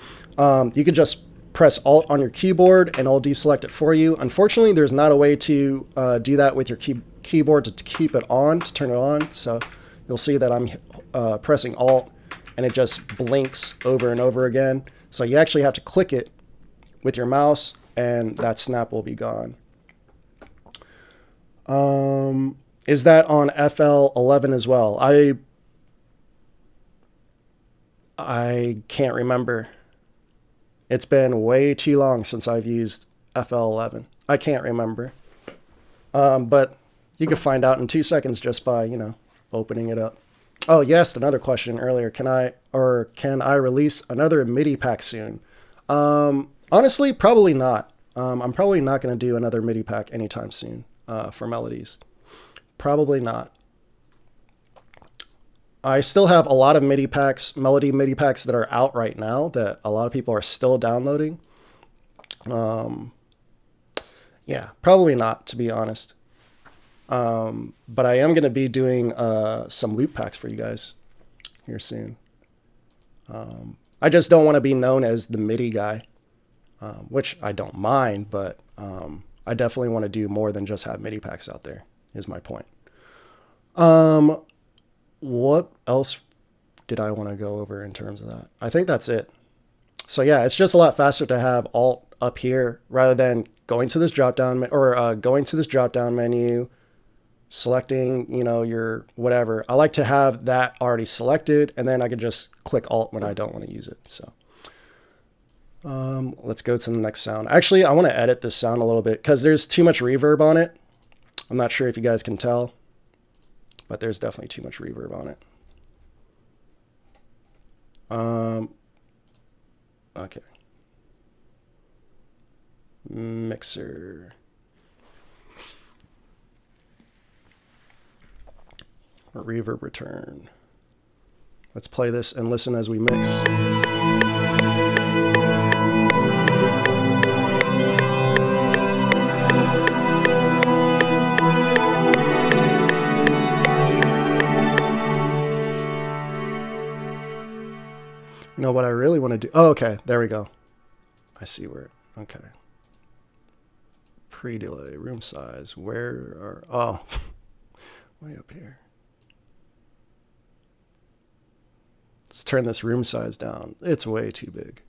You could just press Alt on your keyboard and it'll deselect it for you. Unfortunately, there's not a way to do that with your keyboard to keep it on, to turn it on. So you'll see that I'm pressing Alt and it just blinks over and over again. So you actually have to click it with your mouse and that snap will be gone. Is that on FL11 as well? I can't remember. It's been way too long since I've used FL11. I can't remember. But you can find out in 2 seconds just by, opening it up. Oh, you asked another question earlier. Can I release another MIDI pack soon? Honestly, probably not. I'm probably not going to do another MIDI pack anytime soon for melodies. Probably not. I still have a lot of MIDI packs, melody MIDI packs that are out right now that a lot of people are still downloading. Yeah, probably not, to be honest. But I am going to be doing some loop packs for you guys here soon. I just don't want to be known as the MIDI guy, which I don't mind, but I definitely want to do more than just have MIDI packs out there, is my point. What else did I want to go over in terms of that? I think that's it. So yeah, it's just a lot faster to have Alt up here rather than going to this drop down or going to this drop down menu, selecting, you know, your whatever. I like to have that already selected, and then I can just click Alt when I don't want to use it. So let's go to the next sound. Actually, I want to edit this sound a little bit because there's too much reverb on it. I'm not sure if you guys can tell, but there's definitely too much reverb on it. Okay. Mixer. Reverb return. Let's play this and listen as we mix. You know what I really want to do? Oh, okay, there we go. I see where, okay. Pre-delay, room size, where are, oh, way up here. Let's turn this room size down. It's way too big.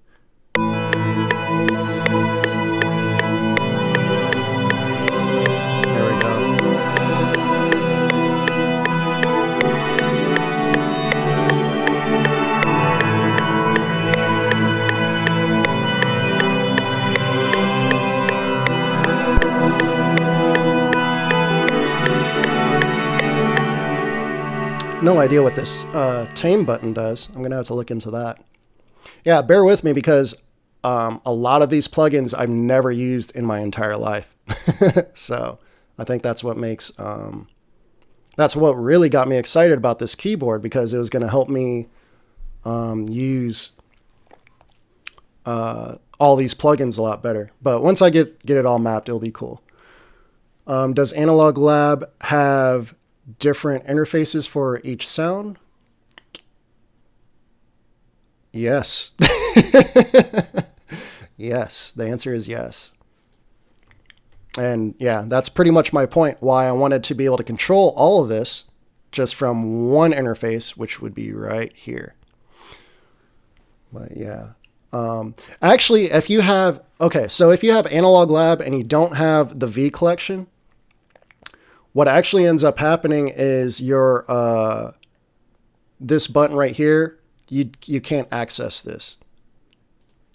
There we go. No idea what this tame button does. I'm gonna have to look into that. Yeah, bear with me because a lot of these plugins I've never used in my entire life. So I think that's what makes, that's what really got me excited about this keyboard, because it was gonna help me use all these plugins a lot better. But once I get it all mapped, it'll be cool. Does Analog Lab have different interfaces for each sound? Yes. Yes, the answer is yes. And yeah, that's pretty much my point, why I wanted to be able to control all of this just from one interface, which would be right here. But yeah. Actually, if you have, okay, so if you have Analog Lab and you don't have the V collection, what actually ends up happening is your this button right here, you can't access this.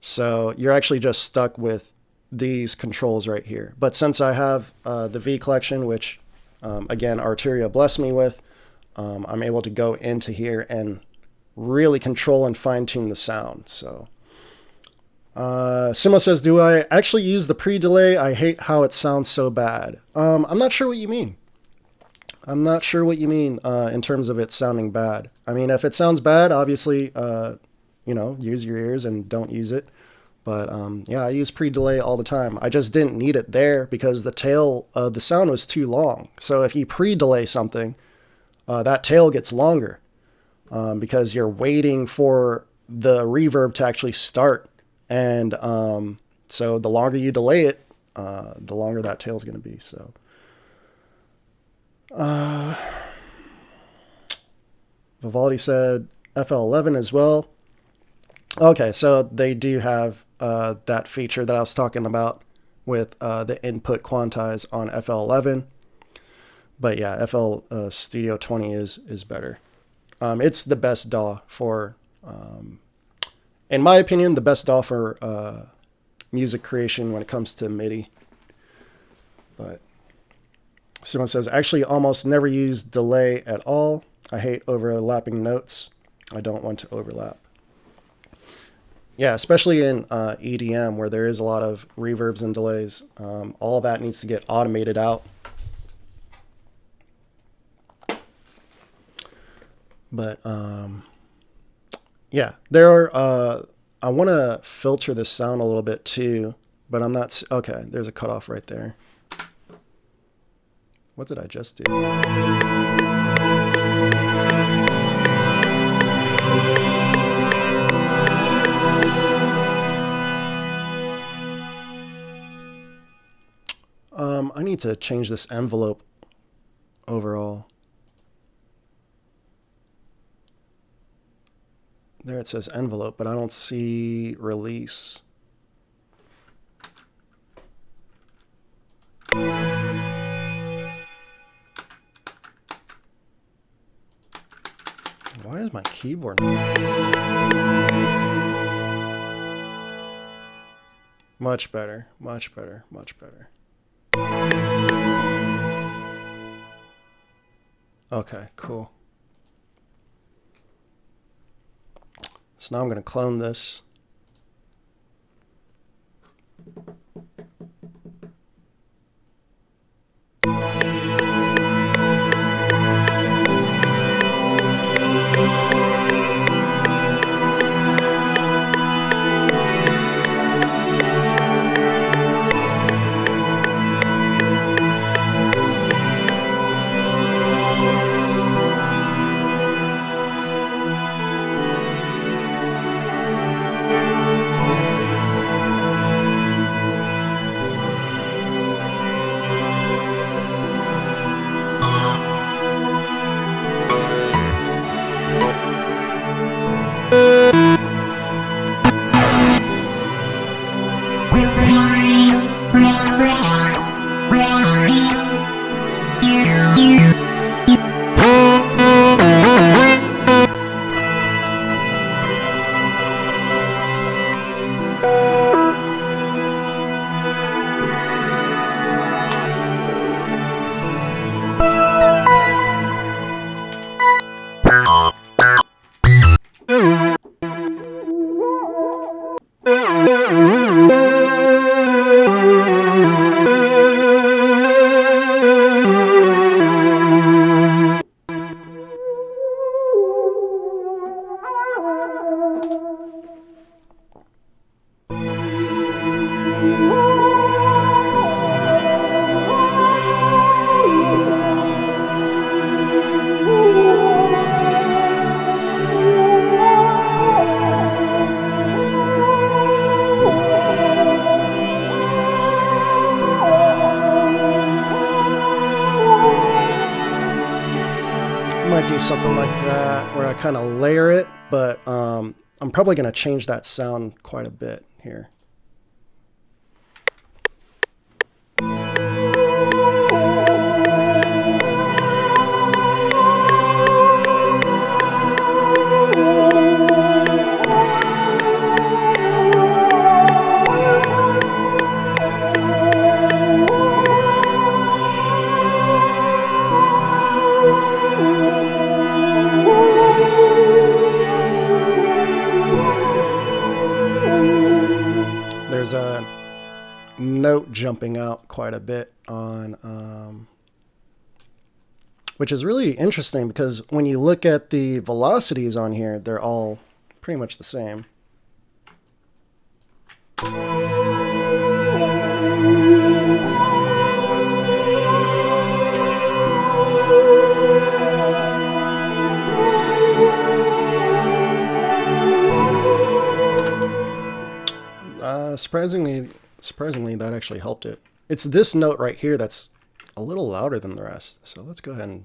So you're actually just stuck with these controls right here. But since I have the V collection, which again Arturia blessed me with, I'm able to go into here and really control and fine-tune the sound. So Simo says, do I actually use the pre-delay? I hate how it sounds so bad. I'm not sure what you mean. I'm not sure what you mean in terms of it sounding bad. I mean, if it sounds bad, obviously, you know, use your ears and don't use it. But yeah, I use pre-delay all the time. I just didn't need it there because the tail of the sound was too long. So if you pre-delay something, that tail gets longer because you're waiting for the reverb to actually start. And so the longer you delay it, the longer that tail is going to be. So. Vivaldi said FL11 as well. Okay, so they do have that feature that I was talking about with the input quantize on FL11. But yeah, FL Studio 20 is better. It's the best DAW for, in my opinion, the best DAW for music creation when it comes to MIDI. But someone says, actually almost never use delay at all. I hate overlapping notes. I don't want to overlap. Yeah, especially in EDM where there is a lot of reverbs and delays. All that needs to get automated out. But yeah, there are, I want to filter this sound a little bit too, but I'm not, okay, there's a cutoff right there. What did I just do? I need to change this envelope overall. There it says envelope, but I don't see release. is my keyboard? Much better, much better, much better. Okay, cool. So now I'm going to clone this. Something like that where I kind of layer it, but I'm probably going to change that sound quite a bit here. There's a note jumping out quite a bit on, which is really interesting because when you look at the velocities on here, they're all pretty much the same. Surprisingly, that actually helped it. It's this note right here that's a little louder than the rest. So let's go ahead and...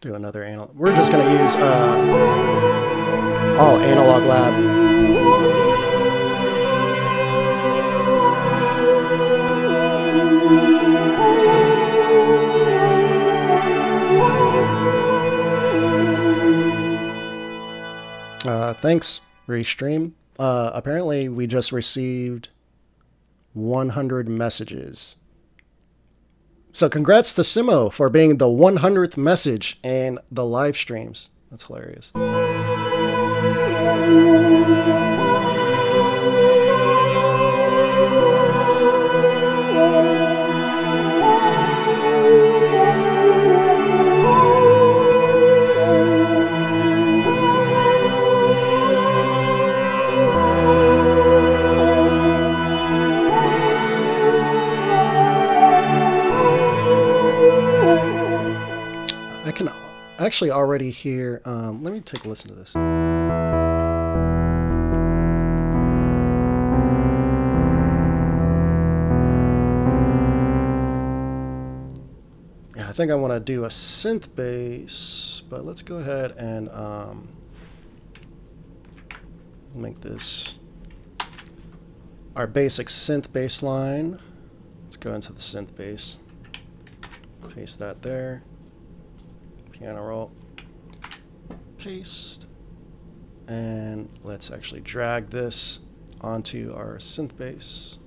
do another analog. We're just going to use all Analog Lab. Thanks, Restream. Apparently, we just received 100 messages. So congrats to Simo for being the 100th message in the live streams. That's hilarious. can actually already hear, let me take a listen to this. Yeah, I think I want to do a synth bass, but let's go ahead and make this our basic synth bass line. Let's go into the synth bass. Paste that there. Piano roll. Paste. And let's actually drag this onto our synth bass.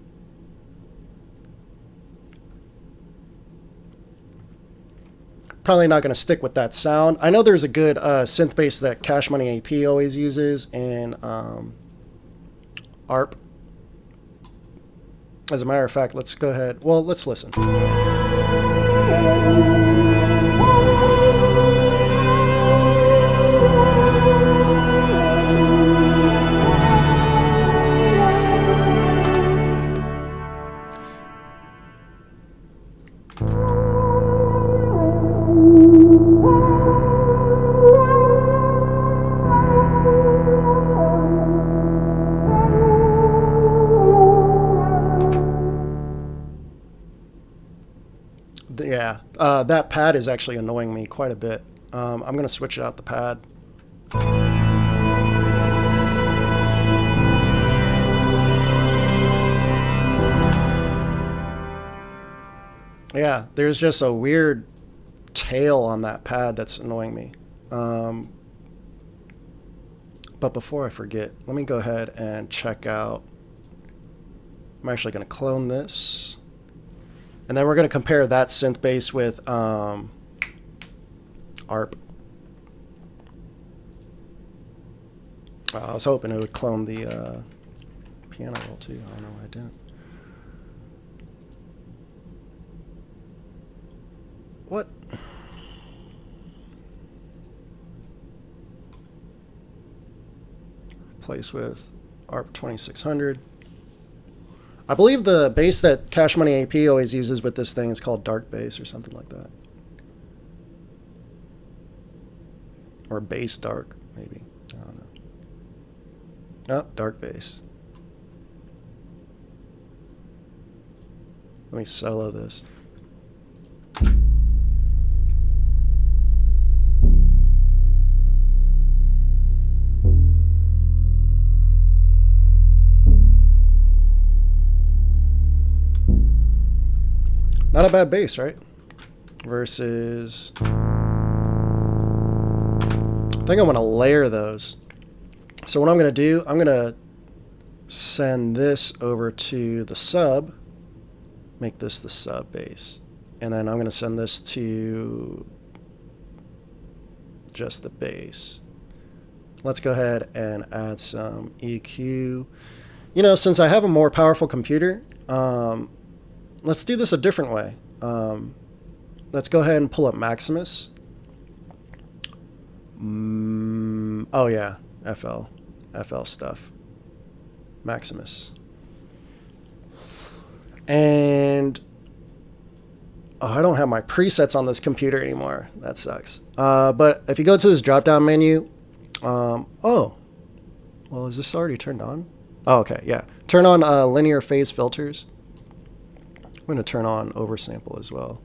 Probably not going to stick with that sound. I know there's a good synth bass that Cash Money AP always uses in ARP. As a matter of fact, let's go ahead. Well, let's listen. Yeah, that pad is actually annoying me quite a bit. I'm going to switch out the pad. Yeah, there's just a weird tail on that pad that's annoying me. But before I forget, let me go ahead and check out. I'm actually going to clone this. And then we're going to compare that synth bass with ARP. I was hoping it would clone the piano roll too. I don't know why I didn't. What? Replace with ARP 2600. I believe the bass that Cash Money AP always uses with this thing is called dark bass or something like that. Or bass dark, maybe. I don't know. No, dark bass. Let me solo this. Not a bad bass, right? Versus... I think I want to layer those. So what I'm going to do, I'm going to send this over to the sub. Make this the sub bass. And then I'm going to send this to just the bass. Let's go ahead and add some EQ. You know, since I have a more powerful computer, let's do this a different way. Let's go ahead and pull up Maximus. Oh yeah, FL stuff. Maximus. And I don't have my presets on this computer anymore. That sucks. But if you go to this drop-down menu, oh, well, is this already turned on? Oh, okay, yeah. Turn on linear phase filters. I'm going to turn on oversample as well.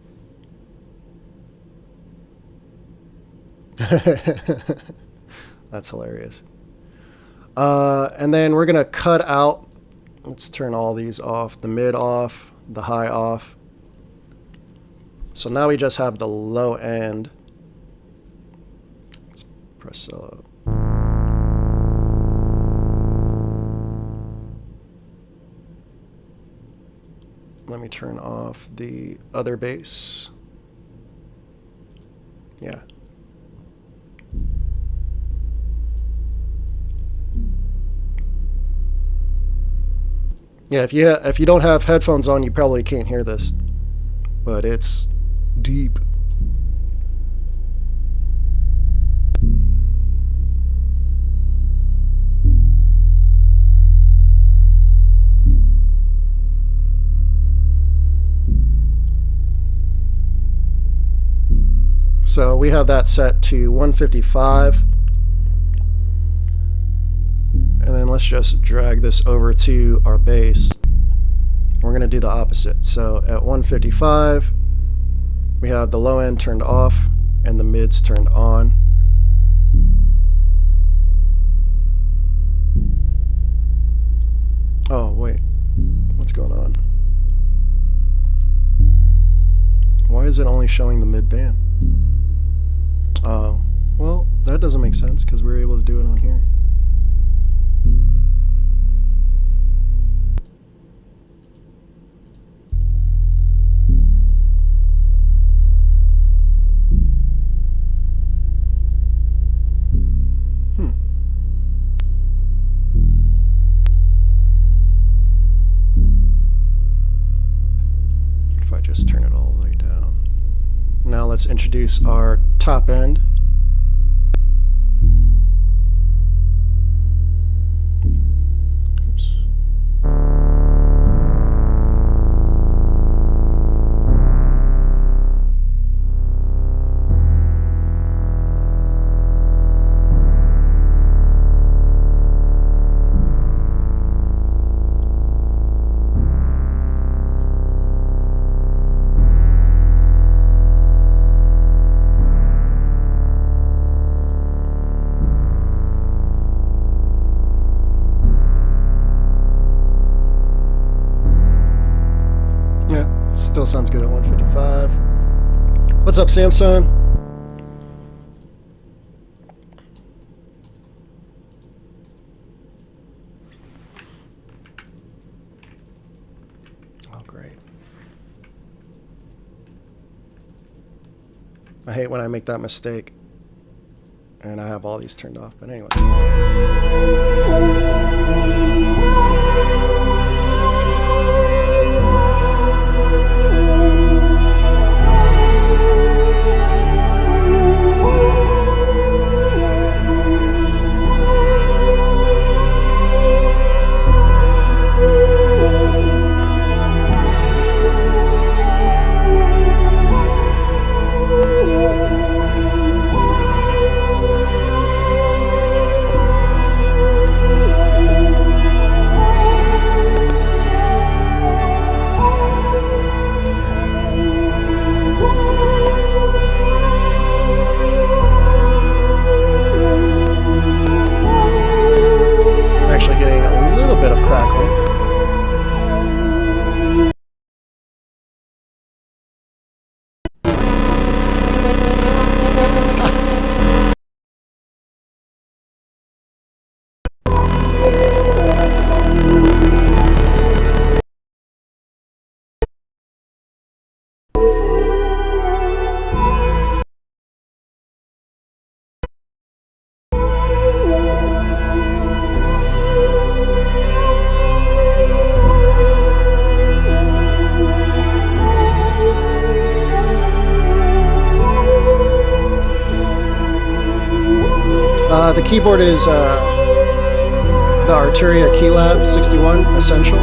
That's hilarious. And then we're going to cut out. Let's turn all these off. The mid off, the high off. So now we just have the low end. Let's press solo. Let me turn off the other bass. Yeah. Yeah, if you don't have headphones on, you probably can't hear this. But it's deep. So we have that set to 155. And then let's just drag this over to our bass. We're going to do the opposite. So at 155, we have the low end turned off and the mids turned on. Oh, wait. What's going on? Why is it only showing the mid band? Oh, well, that doesn't make sense because we were able to do it on here. If I just turn it all the way down. Now let's introduce our top end. Oops. Still sounds good at 155. What's up, Samson? Oh, great. I hate when I make that mistake and I have all these turned off, but anyway. The keyboard is the Arturia Keylab 61 Essential.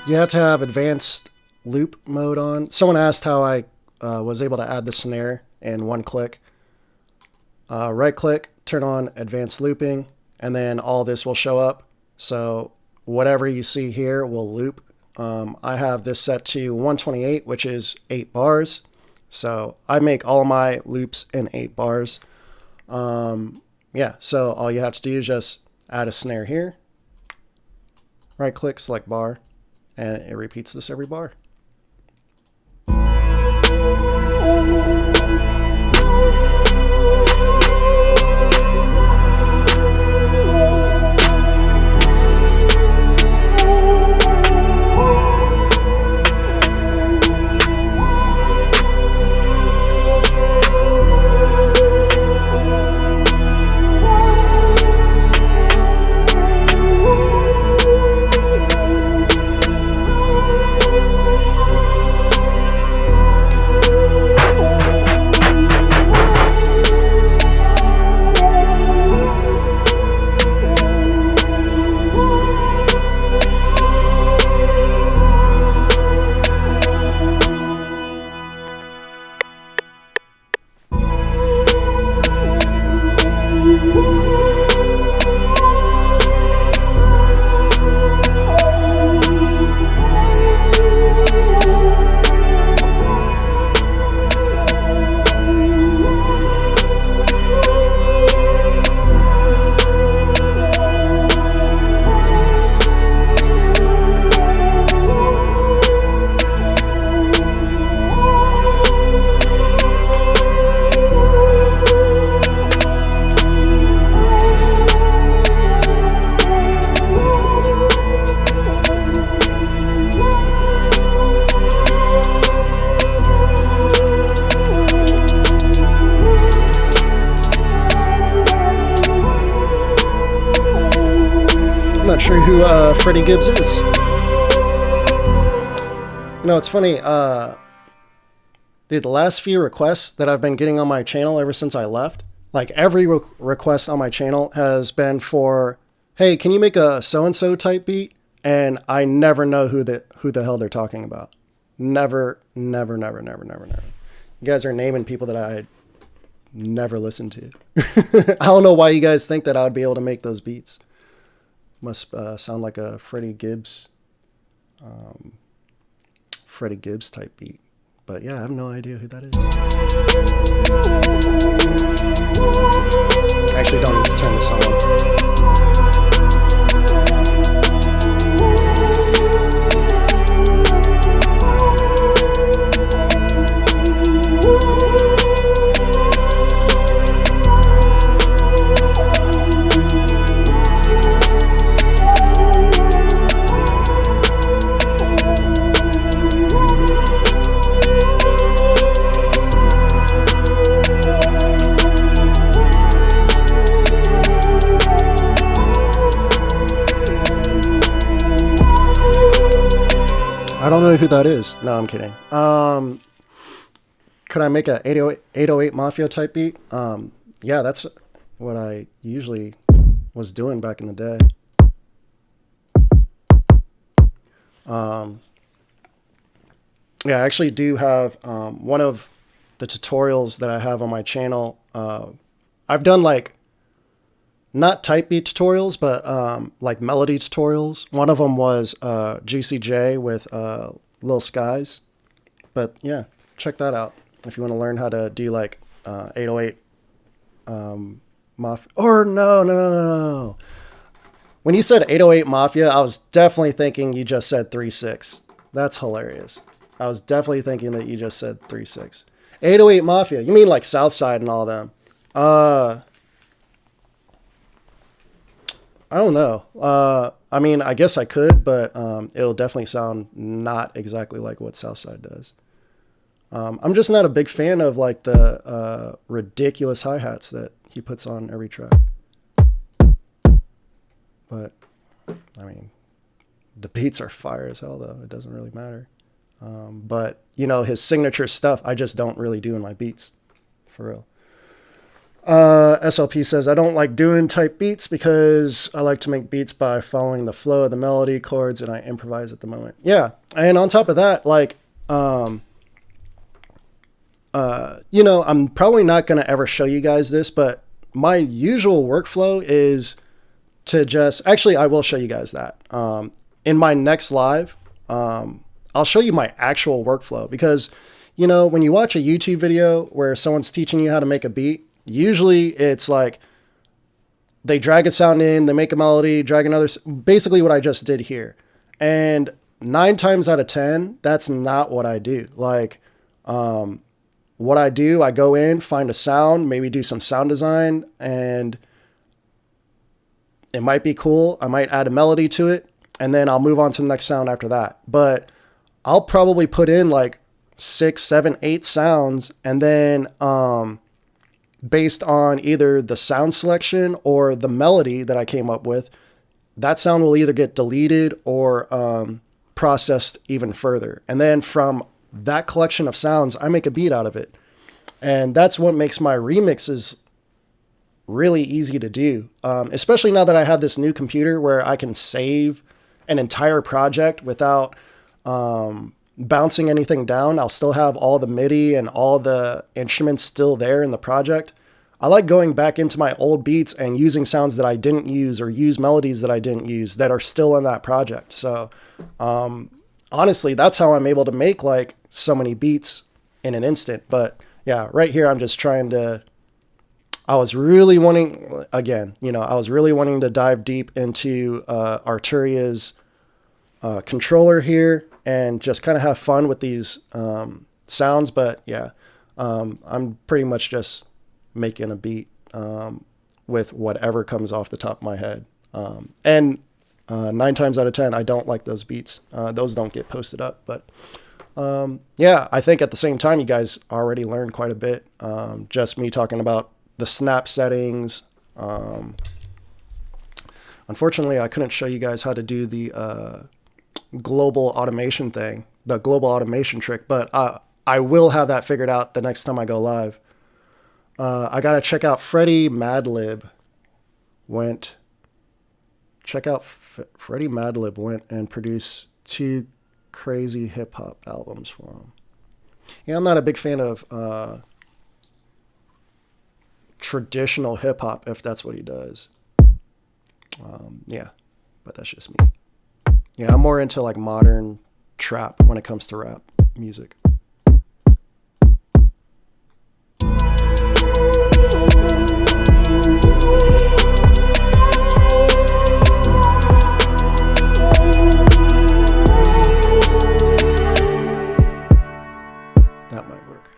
You have to have advanced loop mode on. Someone asked how I was able to add the snare in one click. Right click, turn on advanced looping, and then all this will show up. So whatever you see here will loop. I have this set to 128, which is 8 bars. So I make all my loops in 8 bars. Yeah, so all you have to do is just add a snare here. Right click, select bar, and it repeats this every bar. Not sure who Freddie Gibbs is. You know, it's funny. Dude, the last few requests that I've been getting on my channel ever since I left, like every request on my channel has been for, hey, can you make a so-and-so type beat? And I never know who the hell they're talking about. Never. You guys are naming people that I never listened to. I don't know why you guys think that I would be able to make those beats. Must sound like a Freddie Gibbs type beat. But yeah, I have no idea who that is. I actually don't need to turn this I don't know who that is. No, I'm kidding. Could I make a 808 Mafia type beat? Yeah, that's what I usually was doing back in the day. Yeah, I actually do have one of the tutorials that I have on my channel. I've done like not type beat tutorials, but like melody tutorials. One of them was Juicy J with Lil Skies. But yeah, check that out if you want to learn how to do like 808 Mafia. Or no. When you said 808 Mafia, I was definitely thinking you just said 3-6. That's hilarious. I was definitely thinking that you just said 3-6. 808 Mafia. You mean like Southside and all them? I don't know. I mean, I guess I could, but it'll definitely sound not exactly like what Southside does. I'm just not a big fan of like the ridiculous hi-hats that he puts on every track. But, I mean, the beats are fire as hell, though. It doesn't really matter. But, you know, his signature stuff, I just don't really do in my beats. For real. SLP says, I don't like doing type beats because I like to make beats by following the flow of the melody chords and I improvise at the moment. Yeah. And on top of that, like, you know, I'm probably not going to ever show you guys this, but my usual workflow is to just, actually, I will show you guys that. In my next live, I'll show you my actual workflow because, you know, when you watch a YouTube video where someone's teaching you how to make a beat, usually it's like they drag a sound in, they make a melody, drag another, basically what I just did here. And 9 times out of 10, that's not what I do. Like, what I do, I go in, find a sound, maybe do some sound design, and it might be cool. I might add a melody to it, and then I'll move on to the next sound after that. But I'll probably put in like 6, 7, 8 sounds, and then based on either the sound selection or the melody that I came up with, that sound will either get deleted or processed even further. And then from that collection of sounds, I make a beat out of it. And that's what makes my remixes really easy to do. Especially now that I have this new computer where I can save an entire project without bouncing anything down. I'll still have all the Midi and all the instruments still there in the project. I like going back into my old beats and using sounds that I didn't use or use melodies that I didn't use that are still in that project. So, honestly, that's how I'm able to make like so many beats in an instant. But yeah, right here, I'm just trying to, I was really wanting, again, you know, I was really wanting to dive deep into Arturia's controller here and just kind of have fun with these sounds. But yeah, I'm pretty much just making a beat with whatever comes off the top of my head. And 9 times out of 10, I don't like those beats. Those don't get posted up. But yeah, I think at the same time, you guys already learned quite a bit. Just me talking about the snap settings. Unfortunately, I couldn't show you guys how to do the global automation thing, the global automation trick, but I will have that figured out the next time I go live. I got to check out Freddie Madlib went and produced 2 crazy hip hop albums for him. Yeah, I'm not a big fan of traditional hip hop, if that's what he does. Yeah, but that's just me. Yeah, I'm more into like modern trap when it comes to rap music. That might work.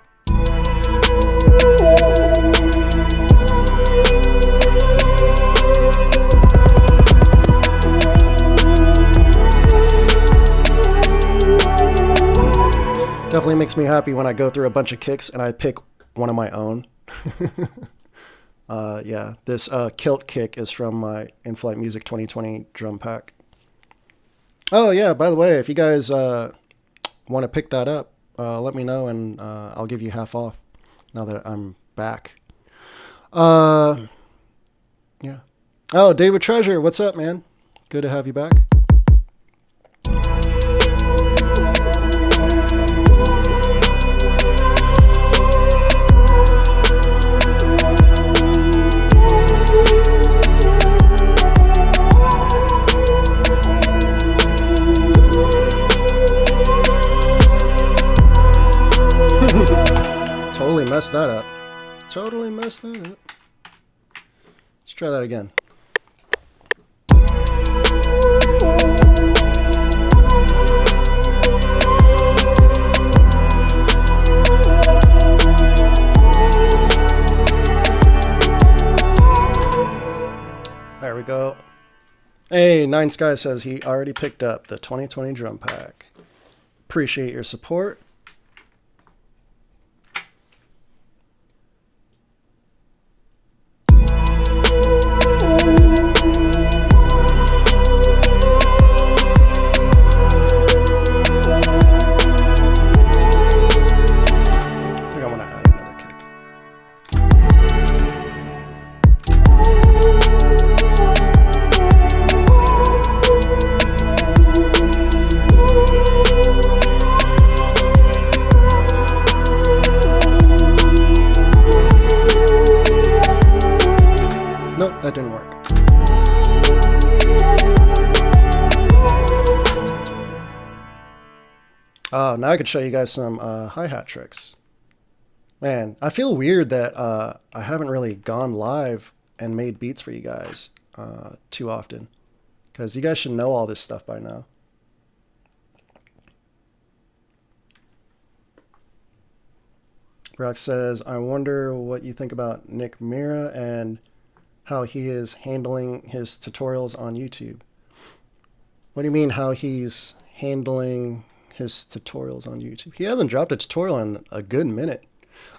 Definitely makes me happy when I go through a bunch of kicks and I pick one of my own. Yeah, this kilt kick is from my Inflightmuzik 2020 drum pack. Oh yeah, by the way, if you guys want to pick that up, let me know and I'll give you half off now that I'm back. Yeah. Oh, David Treasure, what's up, man? Good to have you back. Totally messed that up. Totally messed that up. Let's try that again. There we go. Hey, Nine Sky says he already picked up the 2020 drum pack. Appreciate your support. that didn't work. Oh, now I could show you guys some hi-hat tricks. Man, I feel weird that I haven't really gone live and made beats for you guys too often, because you guys should know all this stuff by now. Brock says, I wonder what you think about Nick Mira and how he is handling his tutorials on YouTube. What do you mean how he's handling his tutorials on YouTube? He hasn't dropped a tutorial in a good minute.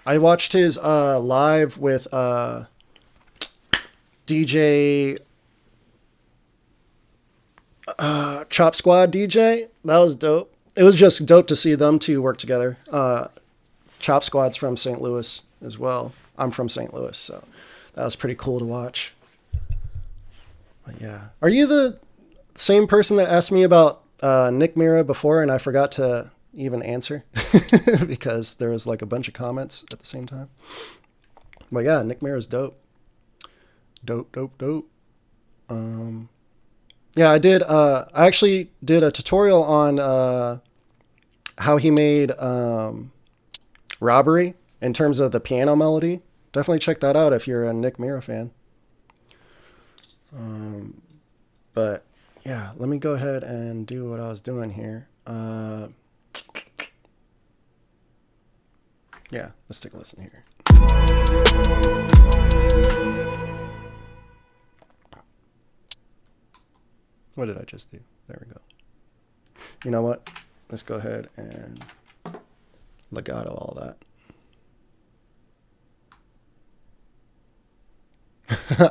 I watched his live with DJ Chop Squad DJ. That was dope. It was just dope to see them two work together. Chop Squad's from St. Louis as well. I'm from St. Louis, so that was pretty cool to watch. But yeah. Are you the same person that asked me about Nick Mira before and I forgot to even answer? Because there was like a bunch of comments at the same time. But yeah, Nick Mira's dope. Dope. Yeah, I actually did a tutorial on how he made Robbery in terms of the piano melody. Definitely check that out if you're a Nick Mira fan. But yeah, let me go ahead and do what I was doing here. Yeah, let's take a listen here. What did I just do? There we go. You know what? Let's go ahead and legato all that.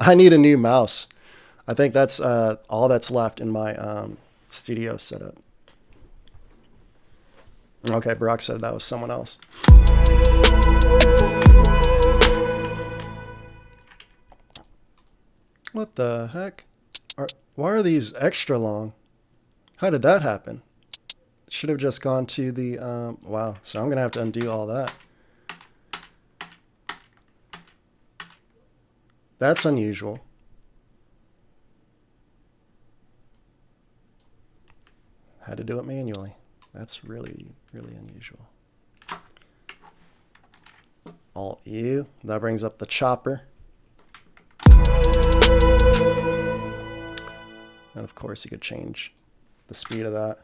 I need a new mouse. I think that's all that's left in my studio setup. Okay, Brock said that was someone else. What the heck? Why are these extra long? How did that happen? Should have just gone to the... wow, so I'm going to have to undo all that. That's unusual. Had to do it manually. That's really, really unusual. Alt-U. That brings up the chopper. And of course you could change the speed of that.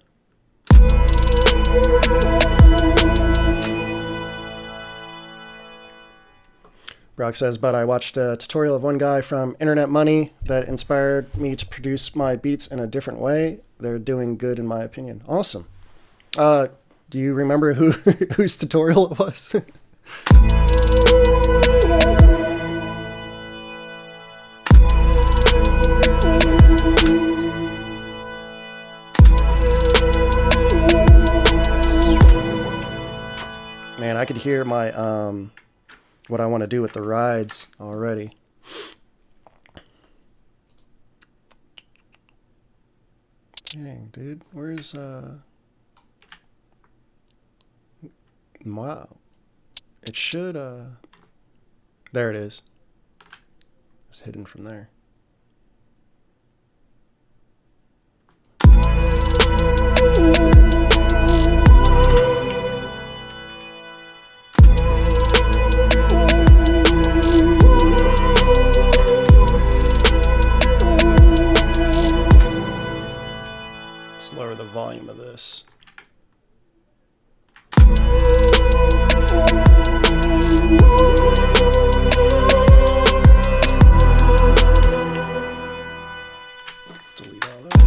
Brock says, but I watched a tutorial of one guy from Internet Money that inspired me to produce my beats in a different way. They're doing good in my opinion. Awesome. Do you remember whose tutorial it was? Man, I could hear my what I want to do with the rides already. Dang, dude, where's wow. It should there it is. It's hidden from there. Let's lower the volume of this. Delete all that.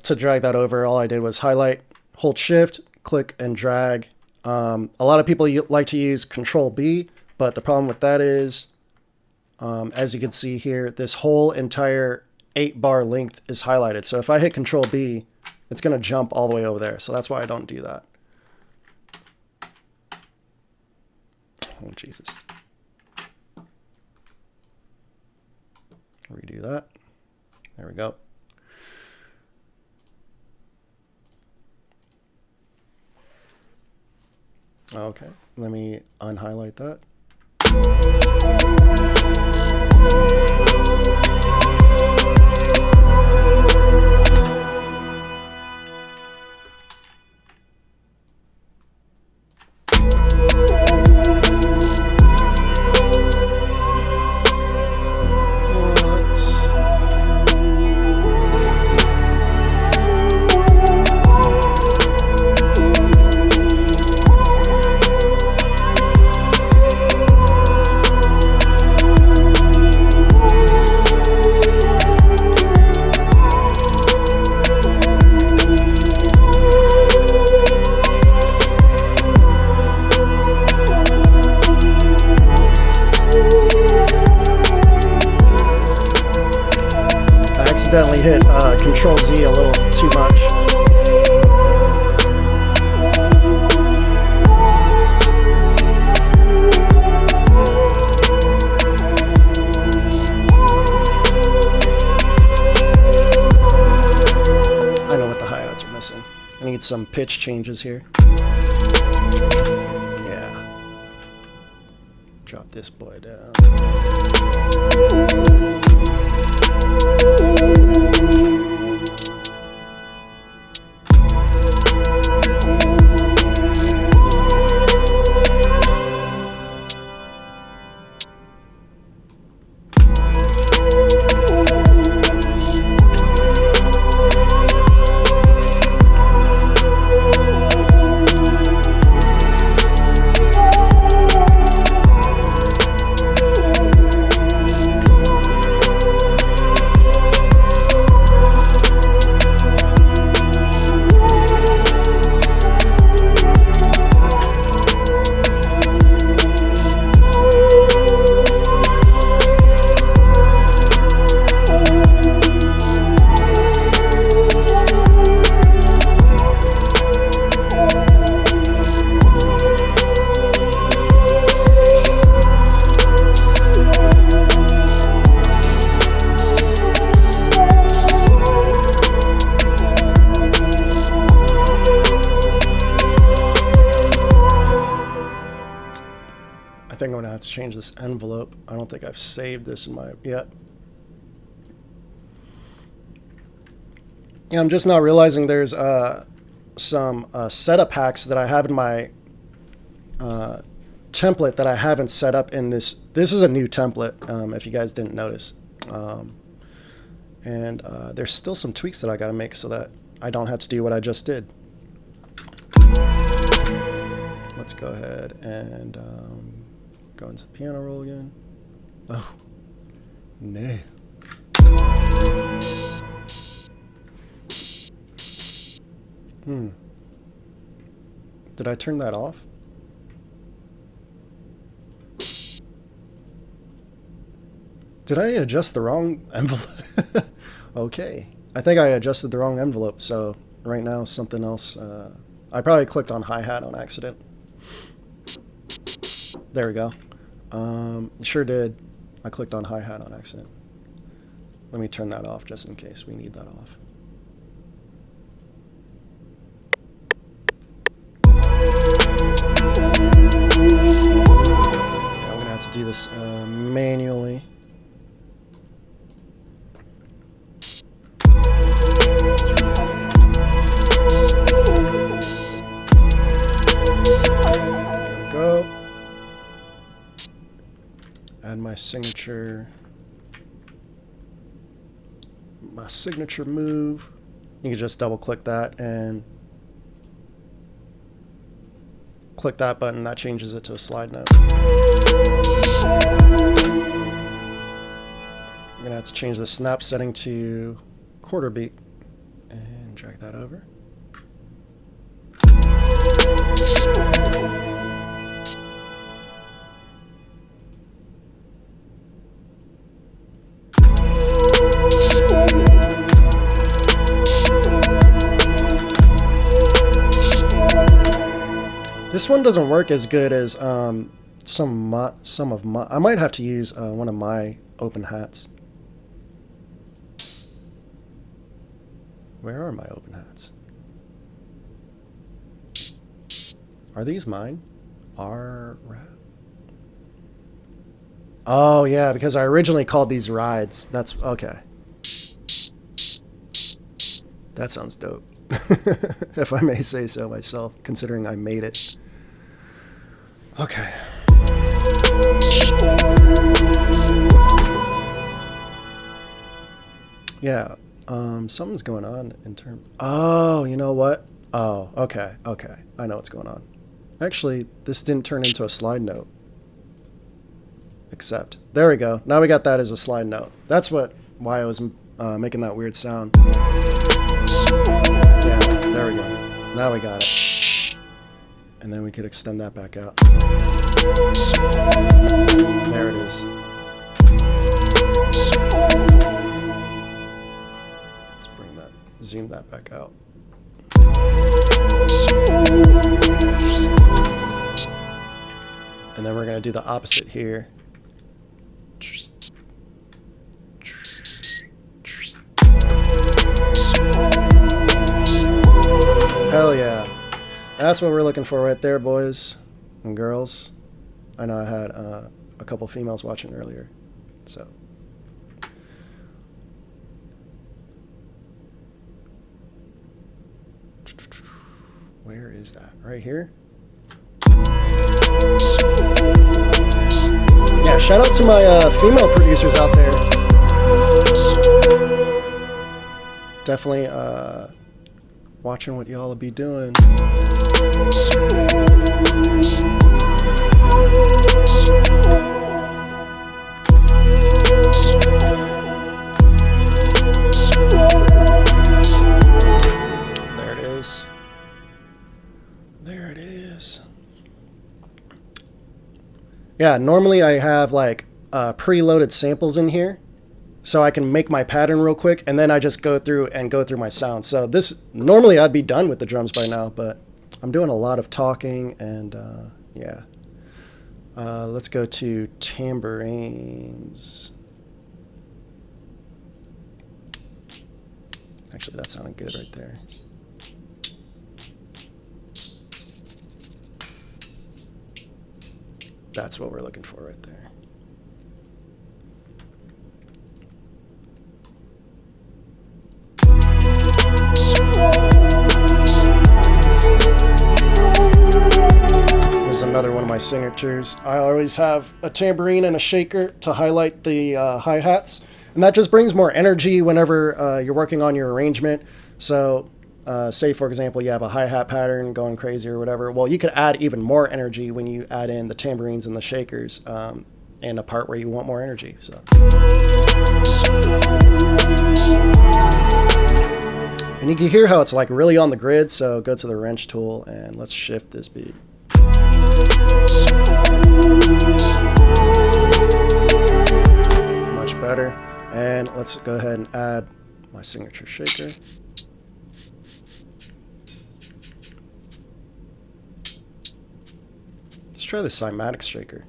To drag that over, all I did was highlight, hold shift, click and drag. A lot of people like to use Control B, but the problem with that is As you can see here, this whole entire 8-bar length is highlighted. So if I hit Control B, it's going to jump all the way over there. So that's why I don't do that. Oh, Jesus. Redo that. There we go. Okay, let me unhighlight that. Accidentally hit Control Z a little too much. I know what the hi-hats are missing. I need some pitch changes here. Yeah. Drop this boy down. I think I'm gonna have to change this envelope. I don't think I've saved this in my yet. Yeah, I'm just now realizing there's some setup hacks that I have in my template that I haven't set up in this. This is a new template, if you guys didn't notice. And there's still some tweaks that I gotta make so that I don't have to do what I just did. Let's go ahead and go into the piano roll again. Oh, no. Did I turn that off? Did I adjust the wrong envelope? Okay. I think I adjusted the wrong envelope, so right now something else. I probably clicked on hi-hat on accident. There we go. Sure did. I clicked on hi-hat on accident. Let me turn that off just in case we need that off. Yeah, I'm gonna have to do this manually. There we go. Add my signature move. You can just double click that and click that button. That changes it to a slide note. I'm gonna have to change the snap setting to quarter beat and drag that over. This one doesn't work as good as some of my. I might have to use one of my open hats. Where are my open hats? Are these mine? Oh yeah, because I originally called these rides. That's okay. That sounds dope. If I may say so myself, considering I made it. Okay. Yeah, something's going on in terms... Oh, you know what? Oh, okay. I know what's going on. Actually, this didn't turn into a slide note. Except, there we go. Now we got that as a slide note. That's why I was making that weird sound. Yeah, there we go. Now we got it. And then we could extend that back out. There it is. Let's bring that, zoom that back out. And then we're going to do the opposite here. Hell yeah. That's what we're looking for right there, boys and girls. I know I had a couple females watching earlier. So. Where is that? Right here? Yeah, shout out to my female producers out there. Definitely watching what y'all will be doing. There it is. There it is. Yeah, normally I have like preloaded samples in here, so I can make my pattern real quick, and then I just go through my sound. So this, normally I'd be done with the drums by now, but I'm doing a lot of talking, and yeah. Let's go to tambourines. Actually, that sounded good right there. That's what we're looking for right there. This is another one of my signatures. I always have a tambourine and a shaker to highlight the hi-hats, and that just brings more energy whenever you're working on your arrangement. So say, for example, you have a hi-hat pattern going crazy or whatever. Well, you could add even more energy when you add in the tambourines and the shakers in a part where you want more energy. So. And you can hear how it's like really on the grid, so go to the wrench tool and let's shift this beat. Much better. And let's go ahead and add my signature shaker. Let's try the Cymatics Shaker.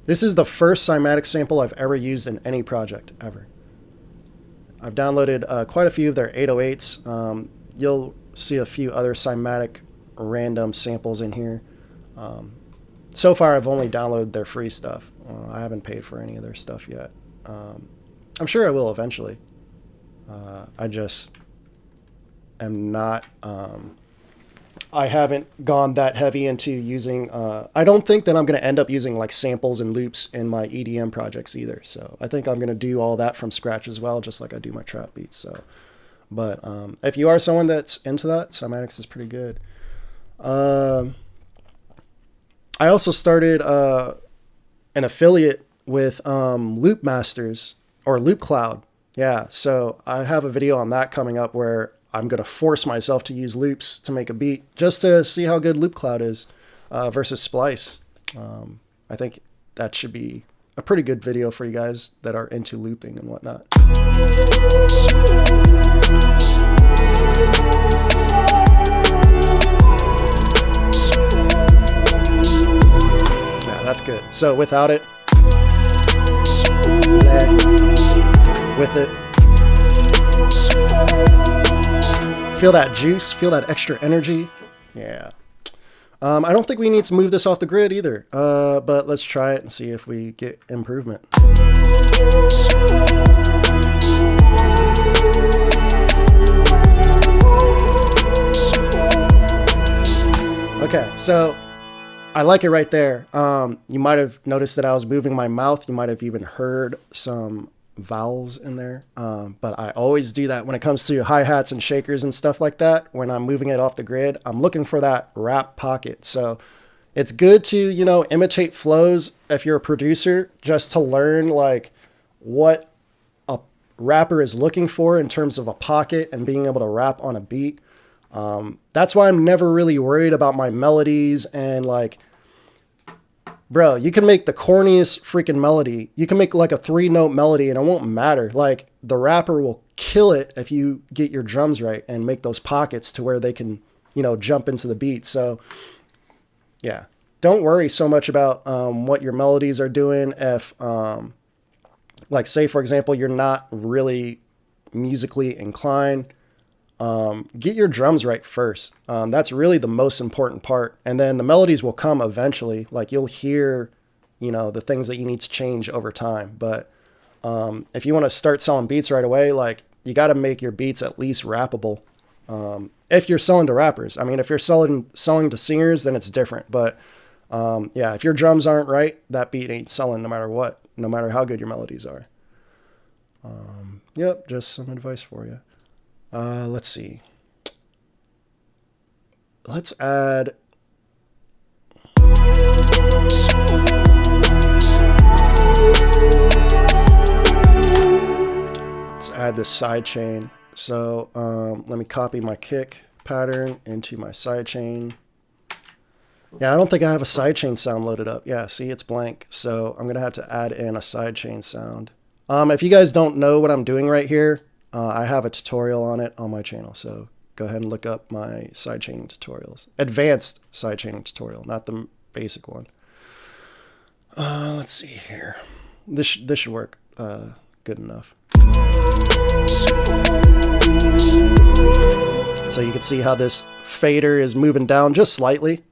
This is the first Cymatics sample I've ever used in any project, ever. I've downloaded quite a few of their 808s. You'll see a few other Cymatic random samples in here. So far, I've only downloaded their free stuff. I haven't paid for any of their stuff yet. I'm sure I will eventually. I just am not... I haven't gone that heavy into using... I don't think that I'm going to end up using like samples and loops in my EDM projects either. So I think I'm going to do all that from scratch as well, just like I do my trap beats. So, but if you are someone that's into that, Cymatics is pretty good. I also started an affiliate with Loop Masters or Loop Cloud. Yeah, so I have a video on that coming up where I'm going to force myself to use loops to make a beat just to see how good Loop Cloud is versus Splice. I think that should be a pretty good video for you guys that are into looping and whatnot. that's good. So without it, with it, feel that juice, feel that extra energy. Yeah. I don't think we need to move this off the grid either, but let's try it and see if we get improvement. Okay, so I like it right there. You might have noticed that I was moving my mouth. You might have even heard some vowels in there, but I always do that when it comes to hi-hats and shakers and stuff like that. When I'm moving it off the grid, I'm looking for that rap pocket. So it's good to, you know, imitate flows if you're a producer, just to learn like what a rapper is looking for in terms of a pocket and being able to rap on a beat. That's why I'm never really worried about my melodies. And like, bro, you can make the corniest freaking melody. You can make like a 3-note melody and it won't matter. Like, the rapper will kill it if you get your drums right and make those pockets to where they can, you know, jump into the beat. So yeah, don't worry so much about what your melodies are doing. If like, say for example, you're not really musically inclined, get your drums right first. That's really the most important part. And then the melodies will come eventually. Like, you'll hear, you know, the things that you need to change over time. But if you want to start selling beats right away, like, you got to make your beats at least rappable. If you're selling to rappers, I mean, if you're selling to singers, then it's different. But yeah, if your drums aren't right, that beat ain't selling no matter what, no matter how good your melodies are. Yep, just some advice for you. Let's see. Let's add. Let's add this side chain. So let me copy my kick pattern into my side chain. Yeah, I don't think I have a side chain sound loaded up. Yeah, see, it's blank. So I'm gonna have to add in a side chain sound. If you guys don't know what I'm doing right here, I have a tutorial on it on my channel, so go ahead and look up my sidechaining tutorials. Advanced sidechaining tutorial, not the basic one. Let's see here. This should work good enough. So you can see how this fader is moving down just slightly.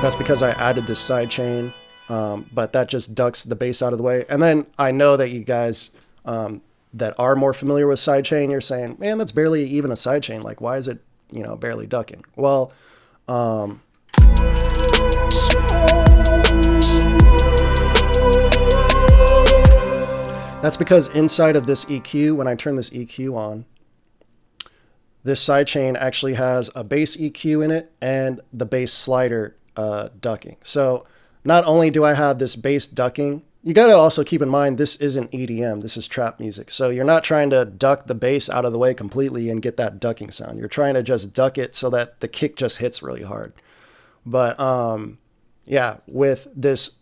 That's because I added this sidechain. But that just ducks the bass out of the way. And then I know that you guys that are more familiar with sidechain, you're saying, man, that's barely even a sidechain. Like, why is it, you know, barely ducking? Well, that's because inside of this EQ, when I turn this EQ on, this sidechain actually has a bass EQ in it and the bass slider ducking. So not only do I have this bass ducking, you got to also keep in mind this isn't EDM, this is trap music. So you're not trying to duck the bass out of the way completely and get that ducking sound. You're trying to just duck it so that the kick just hits really hard. But yeah, with this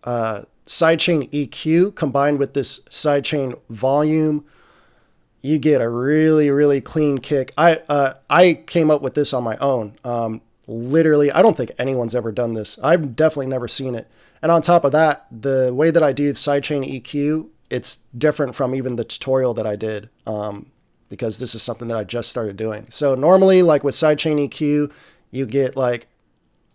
sidechain EQ combined with this sidechain volume, you get a really, really clean kick. I came up with this on my own. Literally, I don't think anyone's ever done this. I've definitely never seen it. And on top of that, the way that I do sidechain EQ, it's different from even the tutorial that I did, because this is something that I just started doing. So normally, like with sidechain EQ, you get like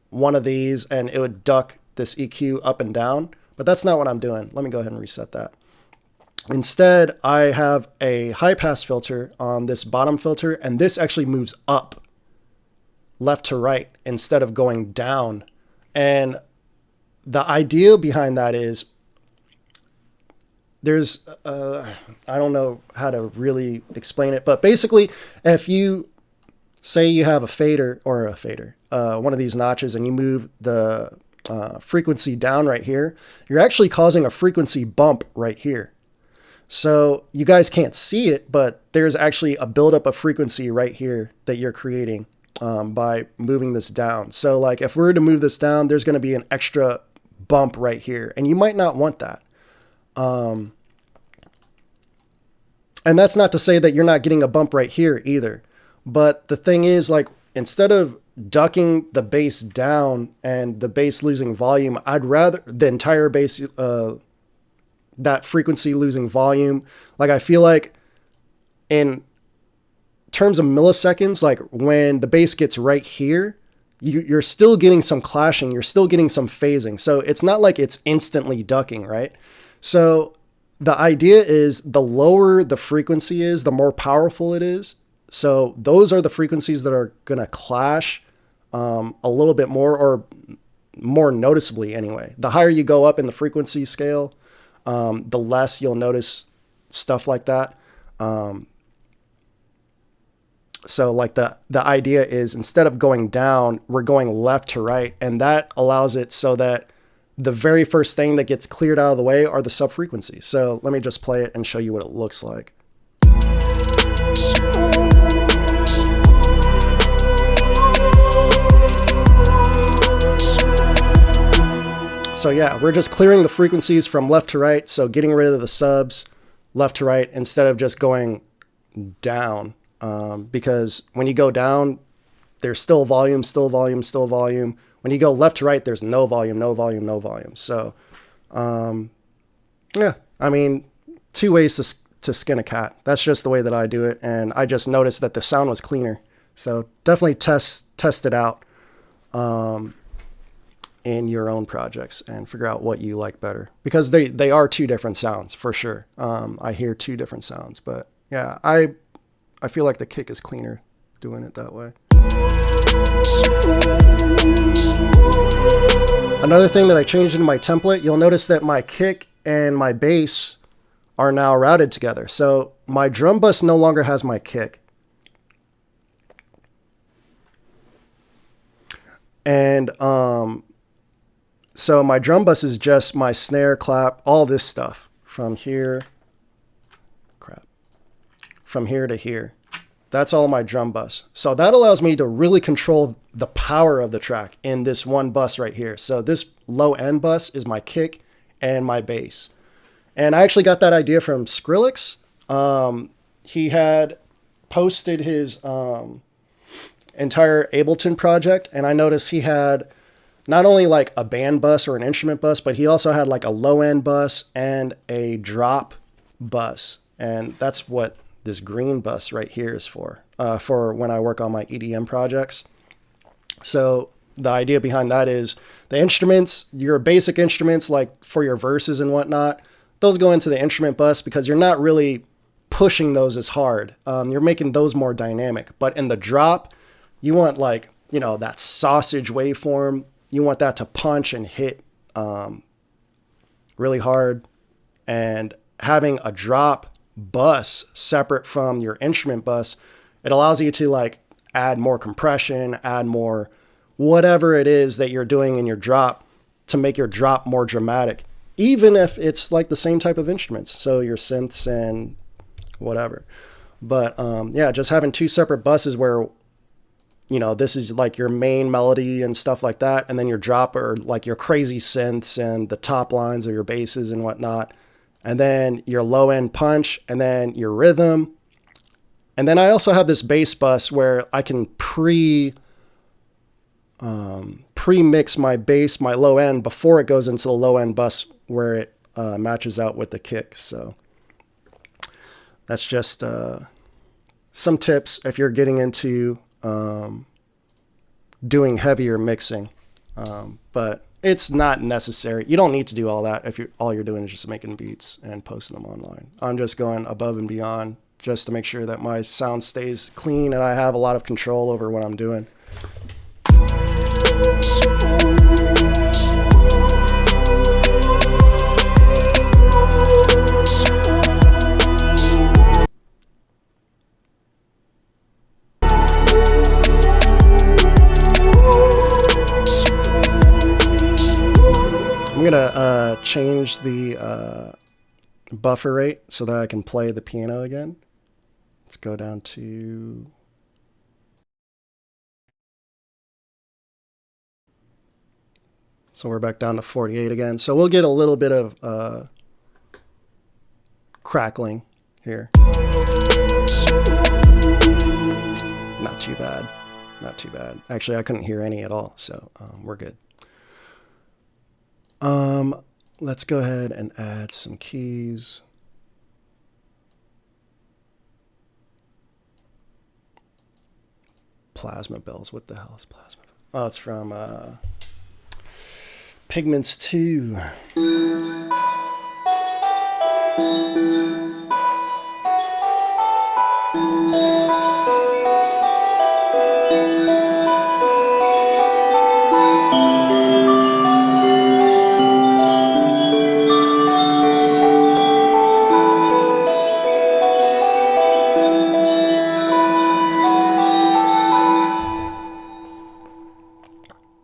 one of these and it would duck this EQ up and down, but that's not what I'm doing. Let me go ahead and reset that. Instead, I have a high pass filter on this bottom filter, and this actually moves up left to right instead of going down. And the idea behind that is there's I don't know how to really explain it, but basically if you say you have a fader, one of these notches, and you move the frequency down right here, you're actually causing a frequency bump right here. So you guys can't see it, but there's actually a buildup of frequency right here that you're creating by moving this down. So like if we were to move this down, there's going to be an extra bump right here, and you might not want that. And that's not to say that you're not getting a bump right here either. But the thing is, like, instead of ducking the bass down and the bass losing volume, I'd rather the entire bass, that frequency losing volume. Like, I feel like in terms of milliseconds, like when the bass gets right here, you're still getting some clashing, you're still getting some phasing. So it's not like it's instantly ducking, right? So the idea is the lower the frequency is, the more powerful it is. So those are the frequencies that are going to clash a little bit more, or more noticeably anyway. The higher you go up in the frequency scale, the less you'll notice stuff like that. So like the idea is, instead of going down, we're going left to right. And that allows it so that the very first thing that gets cleared out of the way are the subfrequencies. So let me just play it and show you what it looks like. So yeah, we're just clearing the frequencies from left to right. So getting rid of the subs left to right instead of just going down. Because when you go down, there's still volume, still volume, still volume. When you go left to right, there's no volume, no volume, no volume. So, yeah, I mean, two ways to skin a cat. That's just the way that I do it. And I just noticed that the sound was cleaner. So definitely test it out in your own projects and figure out what you like better. Because they are two different sounds, for sure. I hear two different sounds. But yeah, I feel like the kick is cleaner doing it that way. Another thing that I changed in my template, you'll notice that my kick and my bass are now routed together. So my drum bus no longer has my kick. And so my drum bus is just my snare, clap, all this stuff from here. From here to here. That's all my drum bus. So that allows me to really control the power of the track in this one bus right here. So this low end bus is my kick and my bass. And I actually got that idea from Skrillex. He had posted his entire Ableton project, and I noticed he had not only like a band bus or an instrument bus, but he also had like a low end bus and a drop bus. And that's what this green bus right here is for when I work on my EDM projects. So the idea behind that is the instruments, your basic instruments, like for your verses and whatnot, those go into the instrument bus because you're not really pushing those as hard. You're making those more dynamic. But in the drop, you want like, you know, that sausage waveform. You want that to punch and hit really hard. And having a drop bus separate from your instrument bus, it allows you to like add more compression, add more whatever it is that you're doing in your drop to make your drop more dramatic, even if it's like the same type of instruments, so your synths and whatever. But yeah, just having two separate buses where, you know, this is like your main melody and stuff like that, and then your drop are like your crazy synths and the top lines of your basses and whatnot, and then your low end punch, and then your rhythm. And then I also have this bass bus where I can pre-mix my bass, my low end, before it goes into the low end bus where it matches out with the kick. So that's just some tips if you're getting into doing heavier mixing. But it's not necessary. You don't need to do all that if all you're doing is just making beats and posting them online. I'm just going above and beyond just to make sure that my sound stays clean and I have a lot of control over what I'm doing. I'm gonna change the buffer rate so that I can play the piano again. Let's go down to... So we're back down to 48 again. So we'll get a little bit of crackling here. Not too bad. not too bad. Actually, I couldn't hear any at all, so we're good. Let's go ahead and add some keys. Plasma bells. What the hell is plasma? Oh, it's from Pigments 2.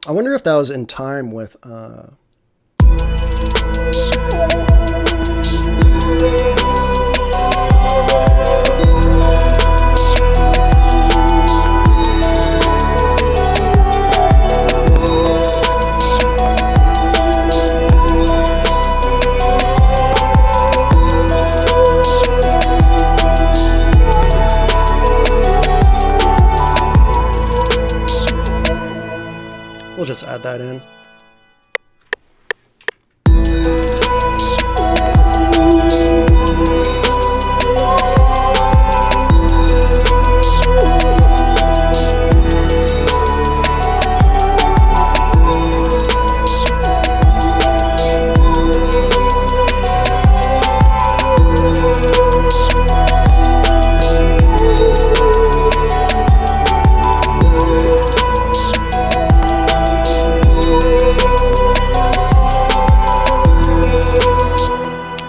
I wonder if that was in time with we'll just add that in.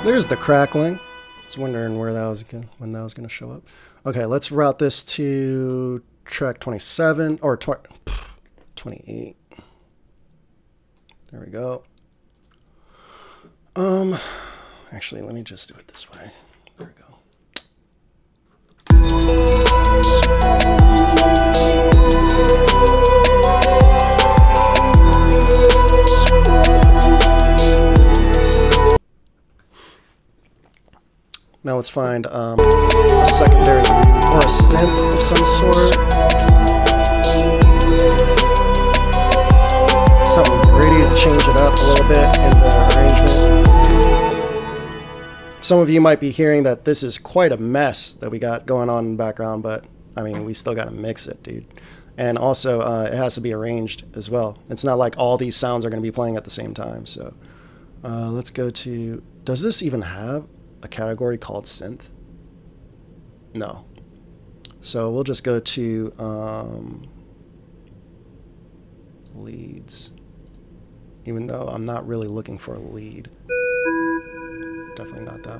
There's the crackling. I was wondering where that was when that was going to show up. Okay, let's route this to track 27 or 28. There we go. Actually, let me just do it this way. There we go. Now let's find a secondary or a synth of some sort. Something ready to change it up a little bit in the arrangement. Some of you might be hearing that this is quite a mess that we got going on in the background, but I mean, we still got to mix it, dude. And also, it has to be arranged as well. It's not like all these sounds are going to be playing at the same time. So let's go to, does this even have a category called synth? No. So we'll just go to leads, even though I'm not really looking for a lead. Definitely not that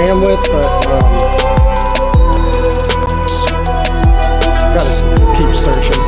bandwidth, but gotta keep searching.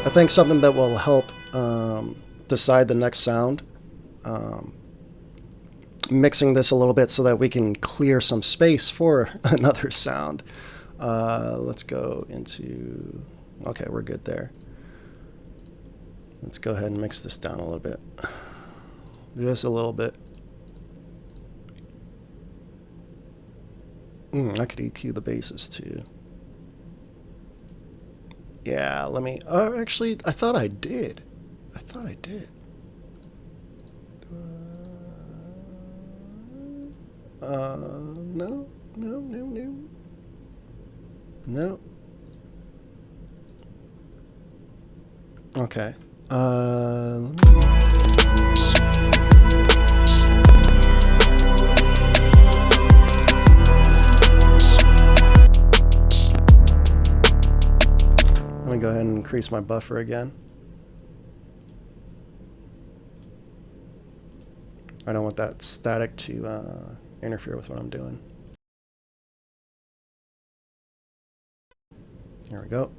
I think something that will help decide the next sound, mixing this a little bit so that we can clear some space for another sound. Let's go into, okay, we're good there. Let's go ahead and mix this down a little bit. Just a little bit. I could EQ the basses too. Yeah, let me... Oh, actually, I thought I did. I thought I did. No. No. Okay. Let me go ahead and increase my buffer again. I don't want that static to interfere with what I'm doing. There we go.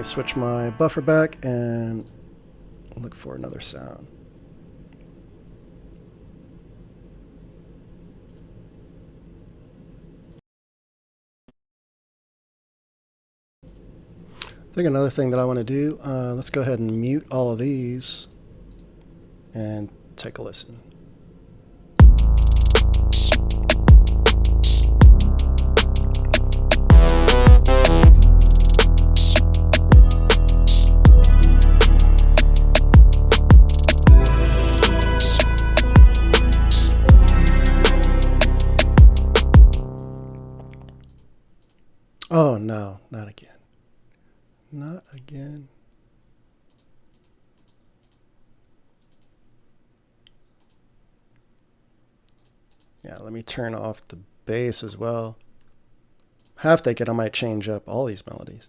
Switch my buffer back and look for another sound. I think another thing that I want to do, let's go ahead and mute all of these and take a listen. Oh no, not again. Not again. Yeah, let me turn off the bass as well. Half thinking I might change up all these melodies.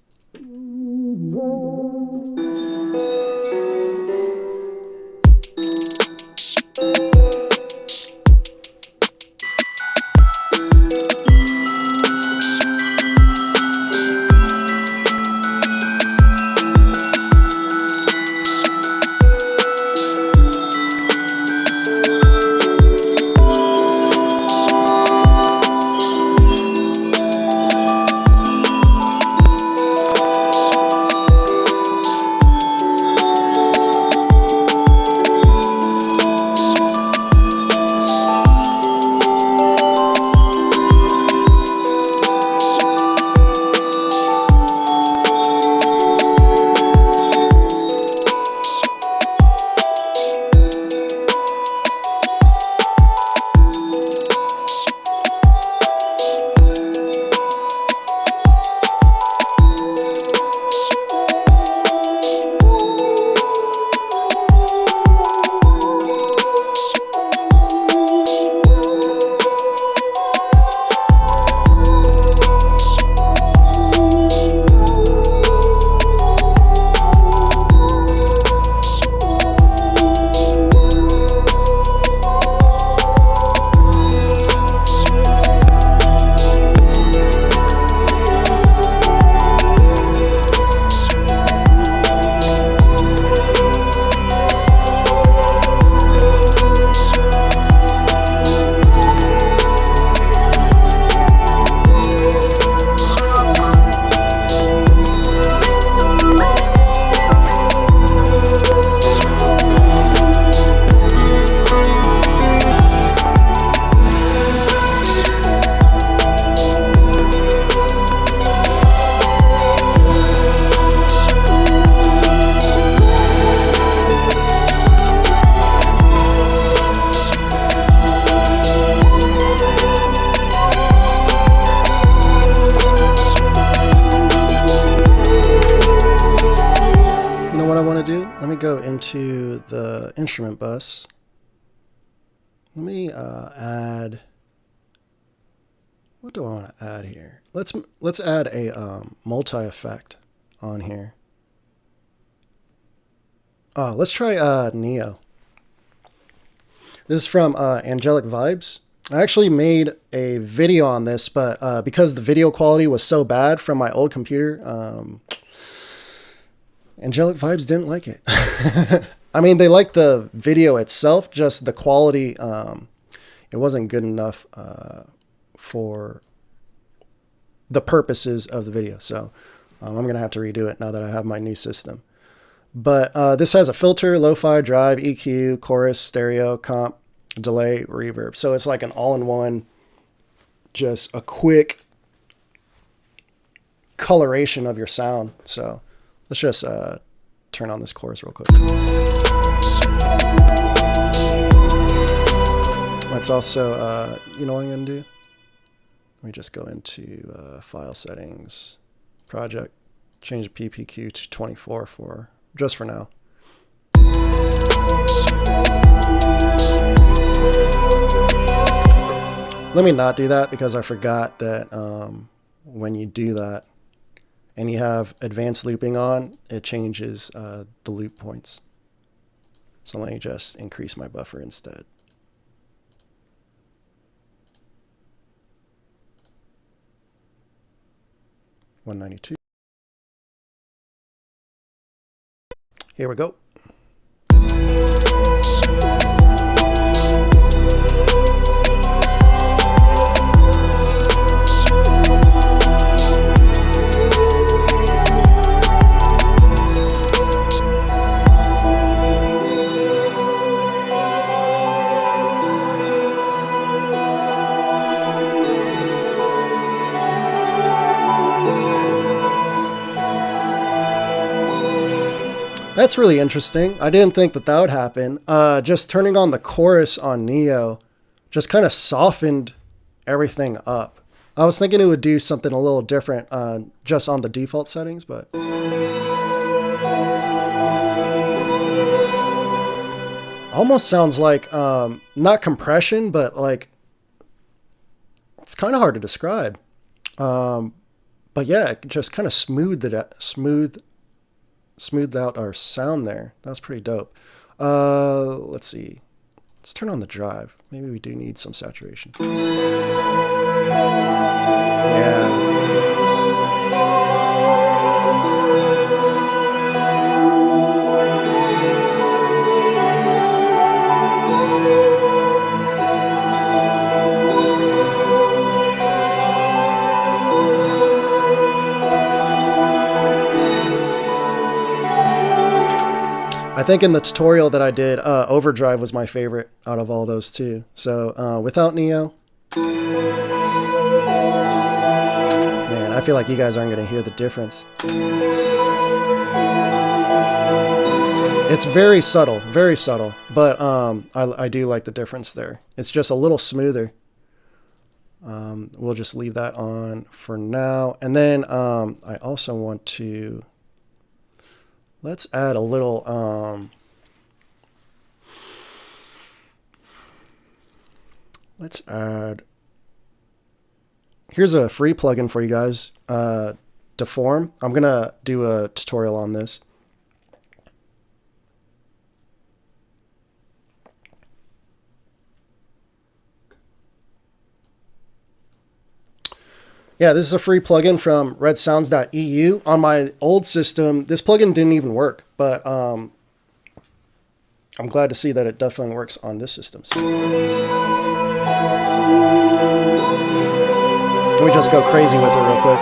Into the instrument bus. Let me add, what do I want to add here? Let's add a multi-effect on here. Let's try Neo. This is from Angelic Vibes. I actually made a video on this, but because the video quality was so bad from my old computer, Angelic Vibes didn't like it. I mean, they liked the video itself, just the quality, it wasn't good enough for the purposes of the video. So I'm going to have to redo it now that I have my new system. But this has a filter, lo-fi, drive, EQ, chorus, stereo, comp, delay, reverb. So it's like an all-in-one, just a quick coloration of your sound. So let's just turn on this chorus real quick. Let's also, you know what I'm going to do? Let me just go into file settings, project, change the PPQ to 24 for just for now. Let me not do that because I forgot that when you do that, and you have advanced looping on, it changes the loop points. So let me just increase my buffer instead. $192. Here we go. That's really interesting. I didn't think that that would happen. Just turning on the chorus on Neo just kind of softened everything up. I was thinking it would do something a little different just on the default settings, but... Almost sounds like, not compression, but like... It's kind of hard to describe. But yeah, it just kind of smoothed out our sound there. That was pretty dope. Let's see. Let's turn on the drive. Maybe we do need some saturation. Yeah. I think in the tutorial that I did, Overdrive was my favorite out of all those two. So without Neo, man, I feel like you guys aren't going to hear the difference. It's very subtle, but I do like the difference there. It's just a little smoother. We'll just leave that on for now. And then I also want to... Let's add a little, here's a free plugin for you guys, Deform. I'm going to do a tutorial on this. Yeah, this is a free plugin from redsounds.eu. On my old system, this plugin didn't even work, but I'm glad to see that it definitely works on this system. So, can we just go crazy with it real quick?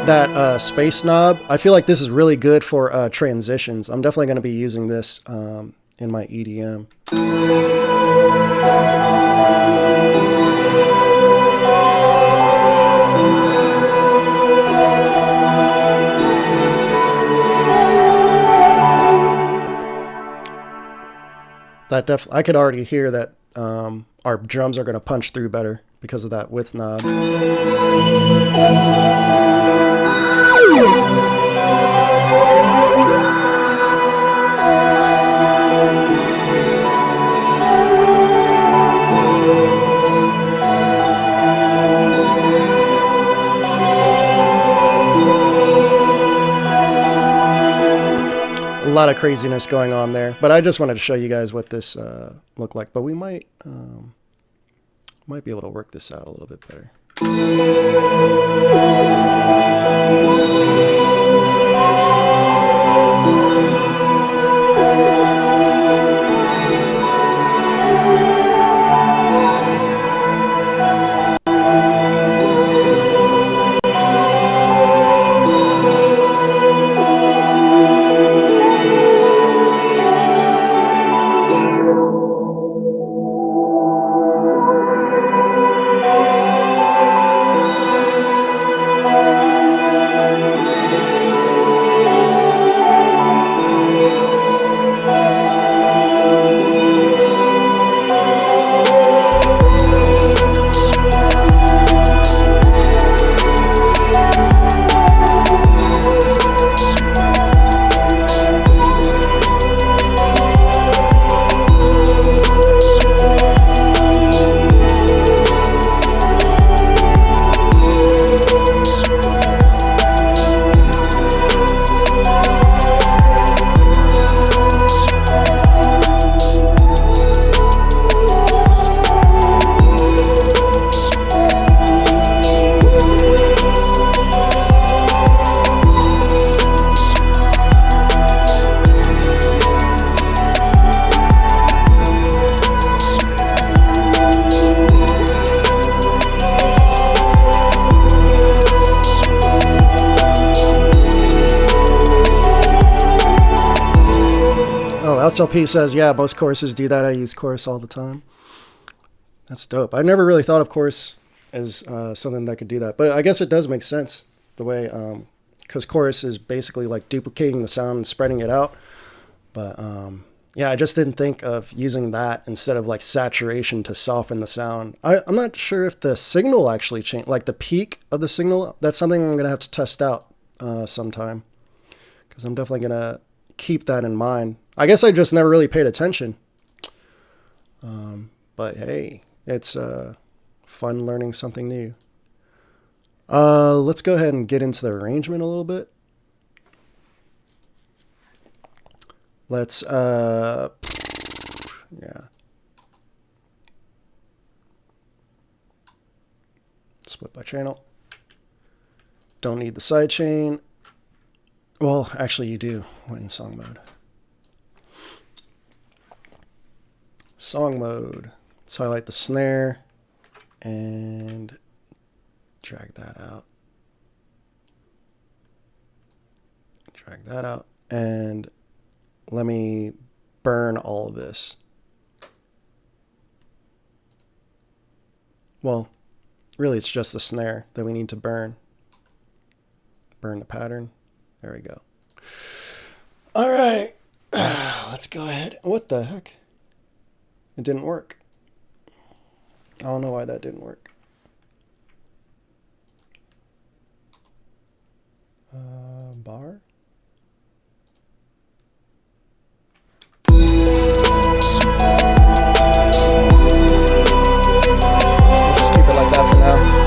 That space knob, I feel like this is really good for transitions. I'm definitely going to be using this in my EDM. I could already hear that our drums are going to punch through better because of that width knob. A lot of craziness going on there, but I just wanted to show you guys what this looked like. But we might be able to work this out a little bit better. SLP says, yeah, most courses do that. I use chorus all the time. That's dope. I never really thought of chorus as something that could do that. But I guess it does make sense the way, because chorus is basically like duplicating the sound and spreading it out. But yeah, I just didn't think of using that instead of like saturation to soften the sound. I'm not sure if the signal actually changed, like the peak of the signal. That's something I'm going to have to test out sometime, because I'm definitely going to keep that in mind. I guess I just never really paid attention. But hey, it's fun learning something new. Let's go ahead and get into the arrangement a little bit. Let's, yeah. Split by channel. Don't need the sidechain. Well, actually you do when in song mode. Song mode. Let's highlight the snare and drag that out. Drag that out. And let me burn all of this. Well, really it's just the snare that we need to burn. Burn the pattern. There we go. All right. Let's go ahead. What the heck? It didn't work. I don't know why that didn't work. Bar? Just keep it like that for now.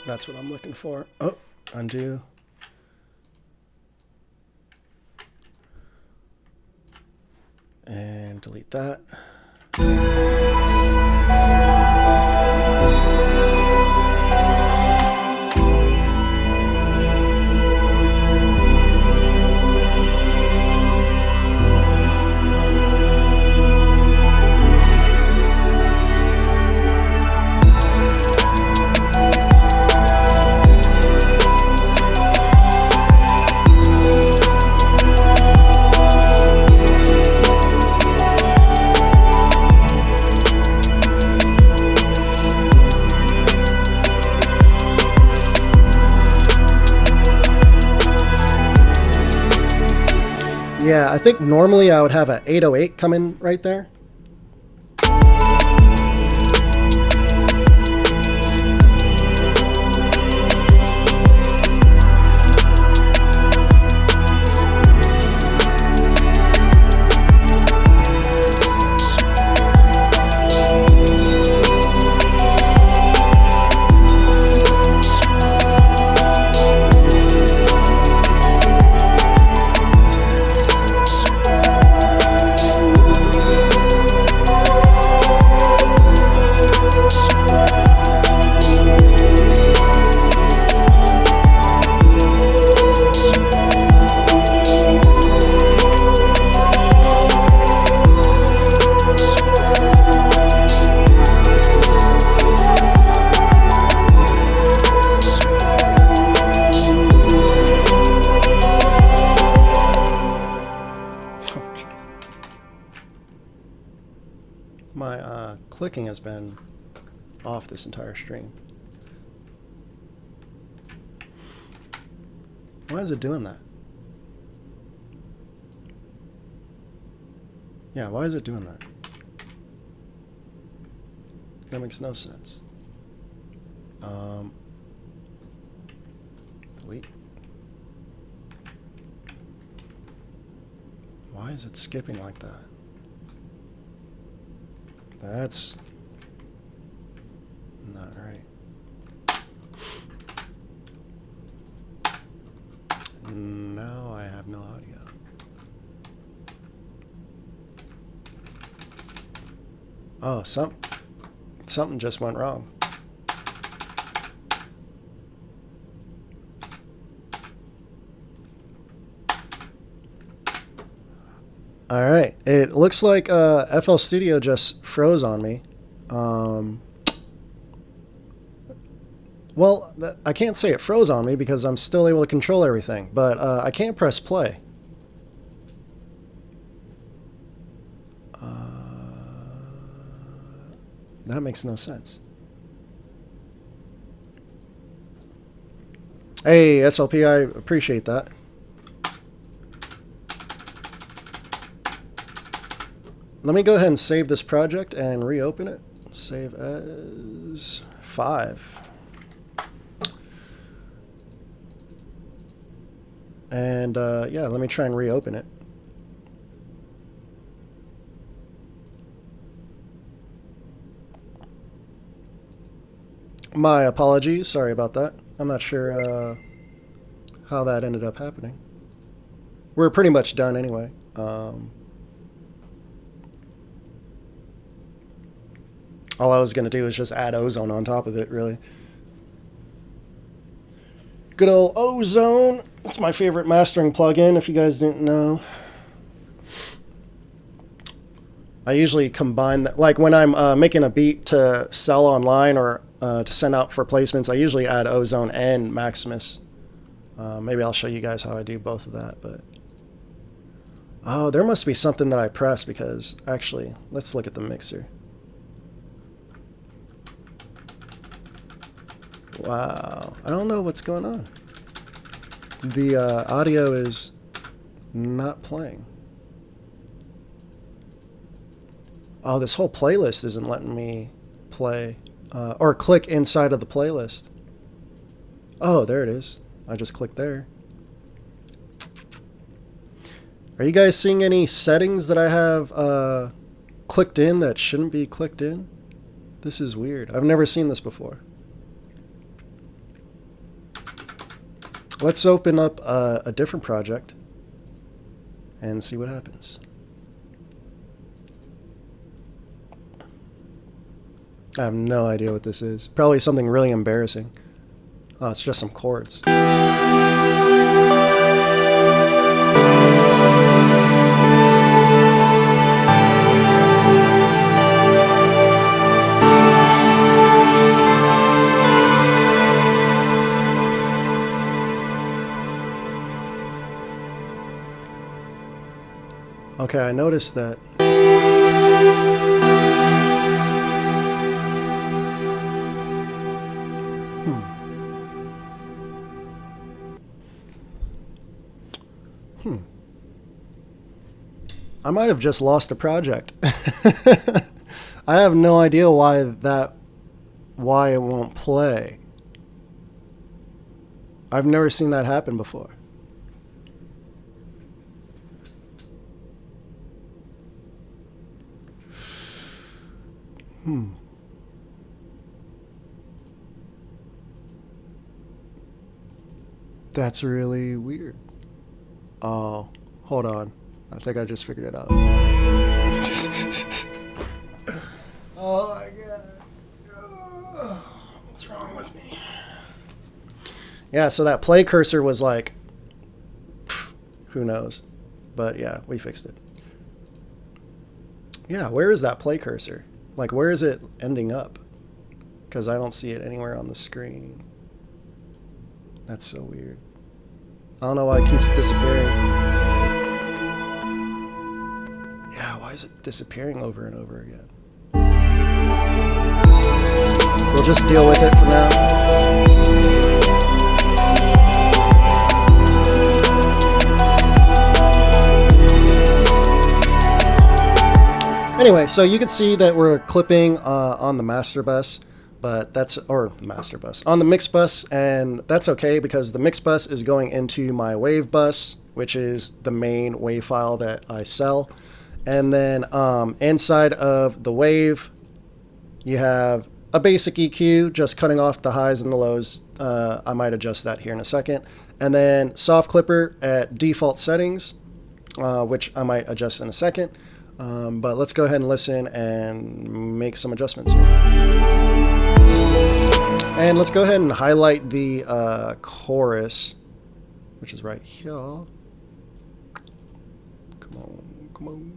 That's what I'm looking for. Oh, undo. And delete that. Yeah, I think normally I would have an 808 come in right there. clicking has been off this entire stream. Why is it doing that? Yeah, why is it doing that? That makes no sense. Delete. Why is it skipping like that? That's not right. Now I have no audio. Oh, something just went wrong. All right, it looks like FL Studio just froze on me. Well, I can't say it froze on me because I'm still able to control everything, but I can't press play. That makes no sense. Hey, SLP, I appreciate that. Let me go ahead and save this project and reopen it. Save as 5. And yeah, let me try and reopen it. My apologies, sorry about that. I'm not sure how that ended up happening. We're pretty much done anyway. All I was going to do is just add ozone on top of it, really. Good old ozone. It's my favorite mastering plugin, if you guys didn't know. I usually combine that. Like when I'm making a beat to sell online or to send out for placements, I usually add ozone and Maximus. Maybe I'll show you guys how I do both of that. But oh, there must be something that I pressed because actually, let's look at the mixer. Wow, I don't know what's going on. The audio is not playing. Oh, this whole playlist isn't letting me play or click inside of the playlist. Oh, there it is. I just clicked there. Are you guys seeing any settings that I have clicked in that shouldn't be clicked in? This is weird. I've never seen this before. Let's open up a different project and see what happens. I have no idea what this is. Probably something really embarrassing. Oh, it's just some chords. Okay, I noticed that. I might have just lost a project. I have no idea why it won't play. I've never seen that happen before. That's really weird. Oh, hold on. I think I just figured it out. Oh my god. What's wrong with me? Yeah, so that play cursor was like, who knows? But yeah, we fixed it. Yeah, where is that play cursor? Like, where is it ending up? Because I don't see it anywhere on the screen. That's so weird. I don't know why it keeps disappearing. Yeah, why is it disappearing over and over again? we'll just deal with it for now. Anyway, so you can see that we're clipping on the master bus, but that's, or master bus, on the mix bus, and that's okay because the mix bus is going into my wave bus, which is the main wave file that I sell. And then inside of the wave, you have a basic EQ, just cutting off the highs and the lows. I might adjust that here in a second. And then soft clipper at default settings, which I might adjust in a second. But let's go ahead and listen and make some adjustments here. And let's go ahead and highlight the chorus, which is right here. Come on, come on.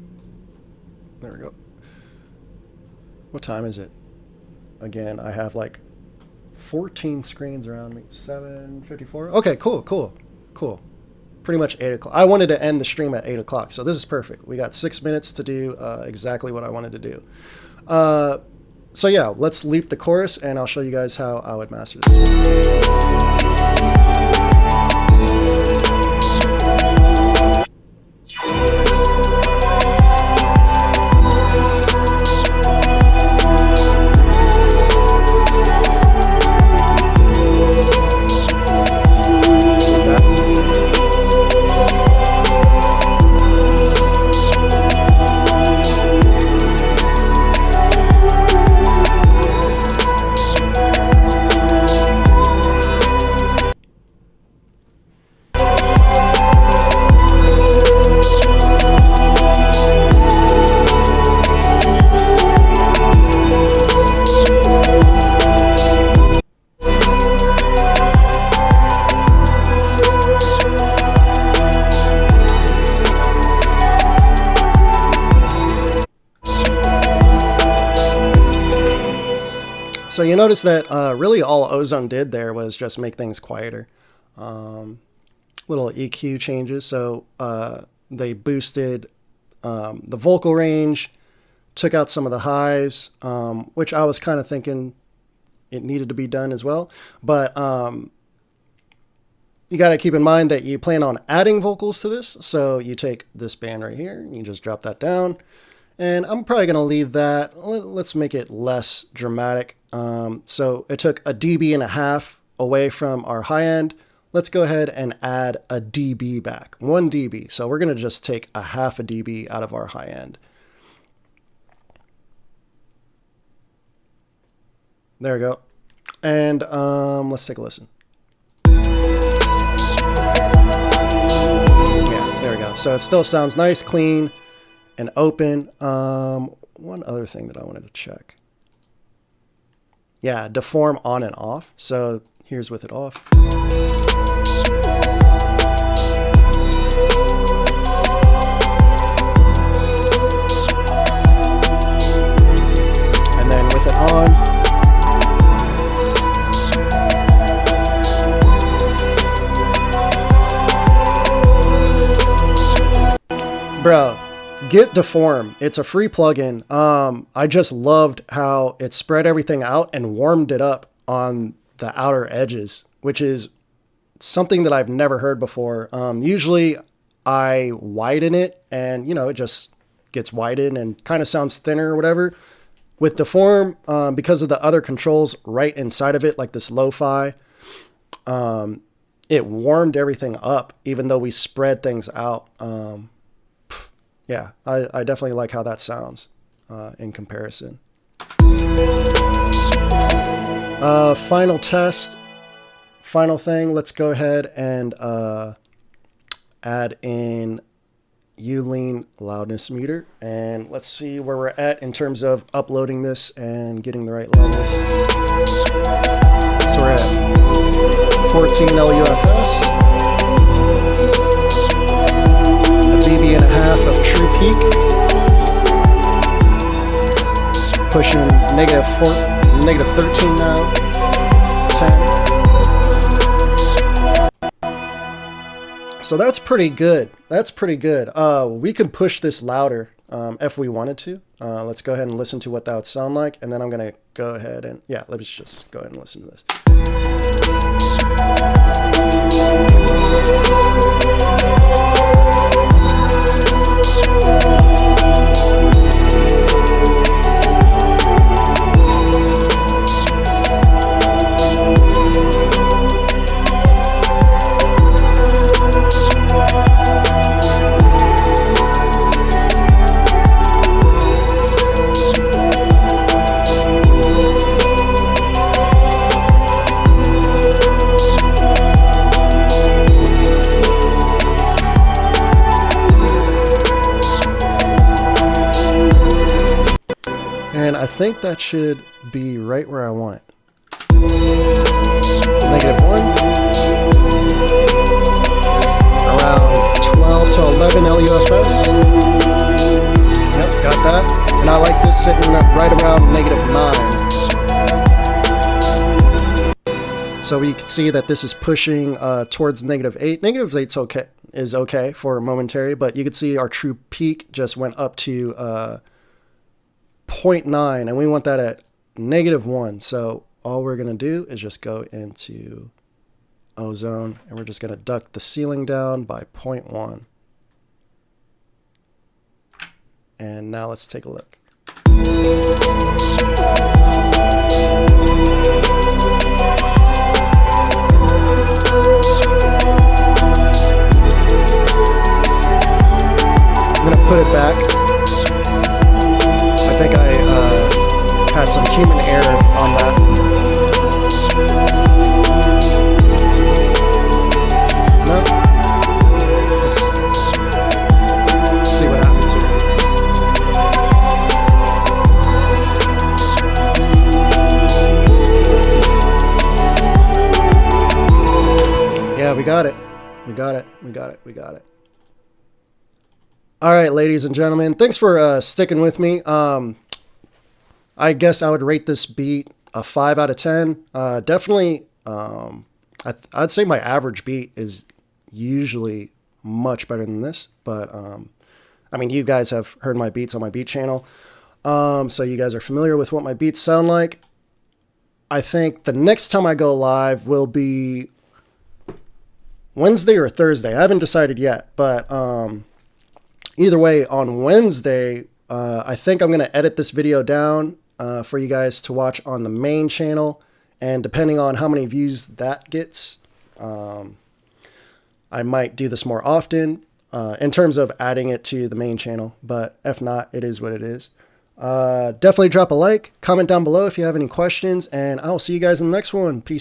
There we go. What time is it? Again, I have like 14 screens around me. 7:54. Okay, cool. Pretty much 8 o'clock. I wanted to end the stream at 8 o'clock, so this is perfect. We got 6 minutes to do exactly what I wanted to do. So yeah, let's loop the chorus, and I'll show you guys how I would master this. So you notice that really all Ozone did there was just make things quieter. Little EQ changes. So they boosted the vocal range, took out some of the highs, which I was kind of thinking it needed to be done as well. But you got to keep in mind that you plan on adding vocals to this. So you take this band right here, you just drop that down. And I'm probably going to leave that. Let's make it less dramatic. So it took 1.5 dB away from our high end. Let's go ahead and add a dB back, 1 dB. So we're going to just take 0.5 dB out of our high end. There we go. And let's take a listen. Yeah, there we go. So it still sounds nice, clean, and open. One other thing that I wanted to check. Yeah, deform on and off. So here's with it off. And then with it on. Bro, get Deform. It's a free plugin. I just loved how it spread everything out and warmed it up on the outer edges, which is something that I've never heard before. Usually I widen it and, you know, it just gets widened and kind of sounds thinner or whatever. With Deform, because of the other controls right inside of it, like this lo-fi, it warmed everything up, even though we spread things out. Yeah, I definitely like how that sounds in comparison. Final test, final thing, let's go ahead and add in Ulean Loudness Meter, and let's see where we're at in terms of uploading this and getting the right levels. So we're at 14 LUFS. 1.5 dB of true peak, pushing -13 now, 10. So that's pretty good. That's pretty good. We can push this louder. if we wanted to. Let's go ahead and listen to what that would sound like, and then I'm going to go ahead and, yeah, let's just go ahead and listen to this. And I think that should be right where I want it. -1. Around 12 to 11 LUFS. Yep, got that. And I like this sitting right around -9. So we can see that this is pushing towards -8. -8's okay, is okay for momentary, but you can see our true peak just went up to 0.9, and we want that at -1. So all we're going to do is just go into ozone, and we're just going to duck the ceiling down by 0.1. And now let's take a look. I'm going to put it back. I think I had some human error on that. No. Let's see what happens here. Yeah, we got it. We got it. We got it. We got it. All right, ladies and gentlemen, thanks for sticking with me. I guess I would rate this beat a 5 out of 10. Definitely, I'd say my average beat is usually much better than this. But, I mean, you guys have heard my beats on my beat channel. So you guys are familiar with what my beats sound like. I think the next time I go live will be Wednesday or Thursday. I haven't decided yet, but either way, on Wednesday, I think I'm going to edit this video down for you guys to watch on the main channel. And depending on how many views that gets, I might do this more often in terms of adding it to the main channel. But if not, it is what it is. Definitely drop a like, comment down below if you have any questions, and I'll see you guys in the next one. Peace.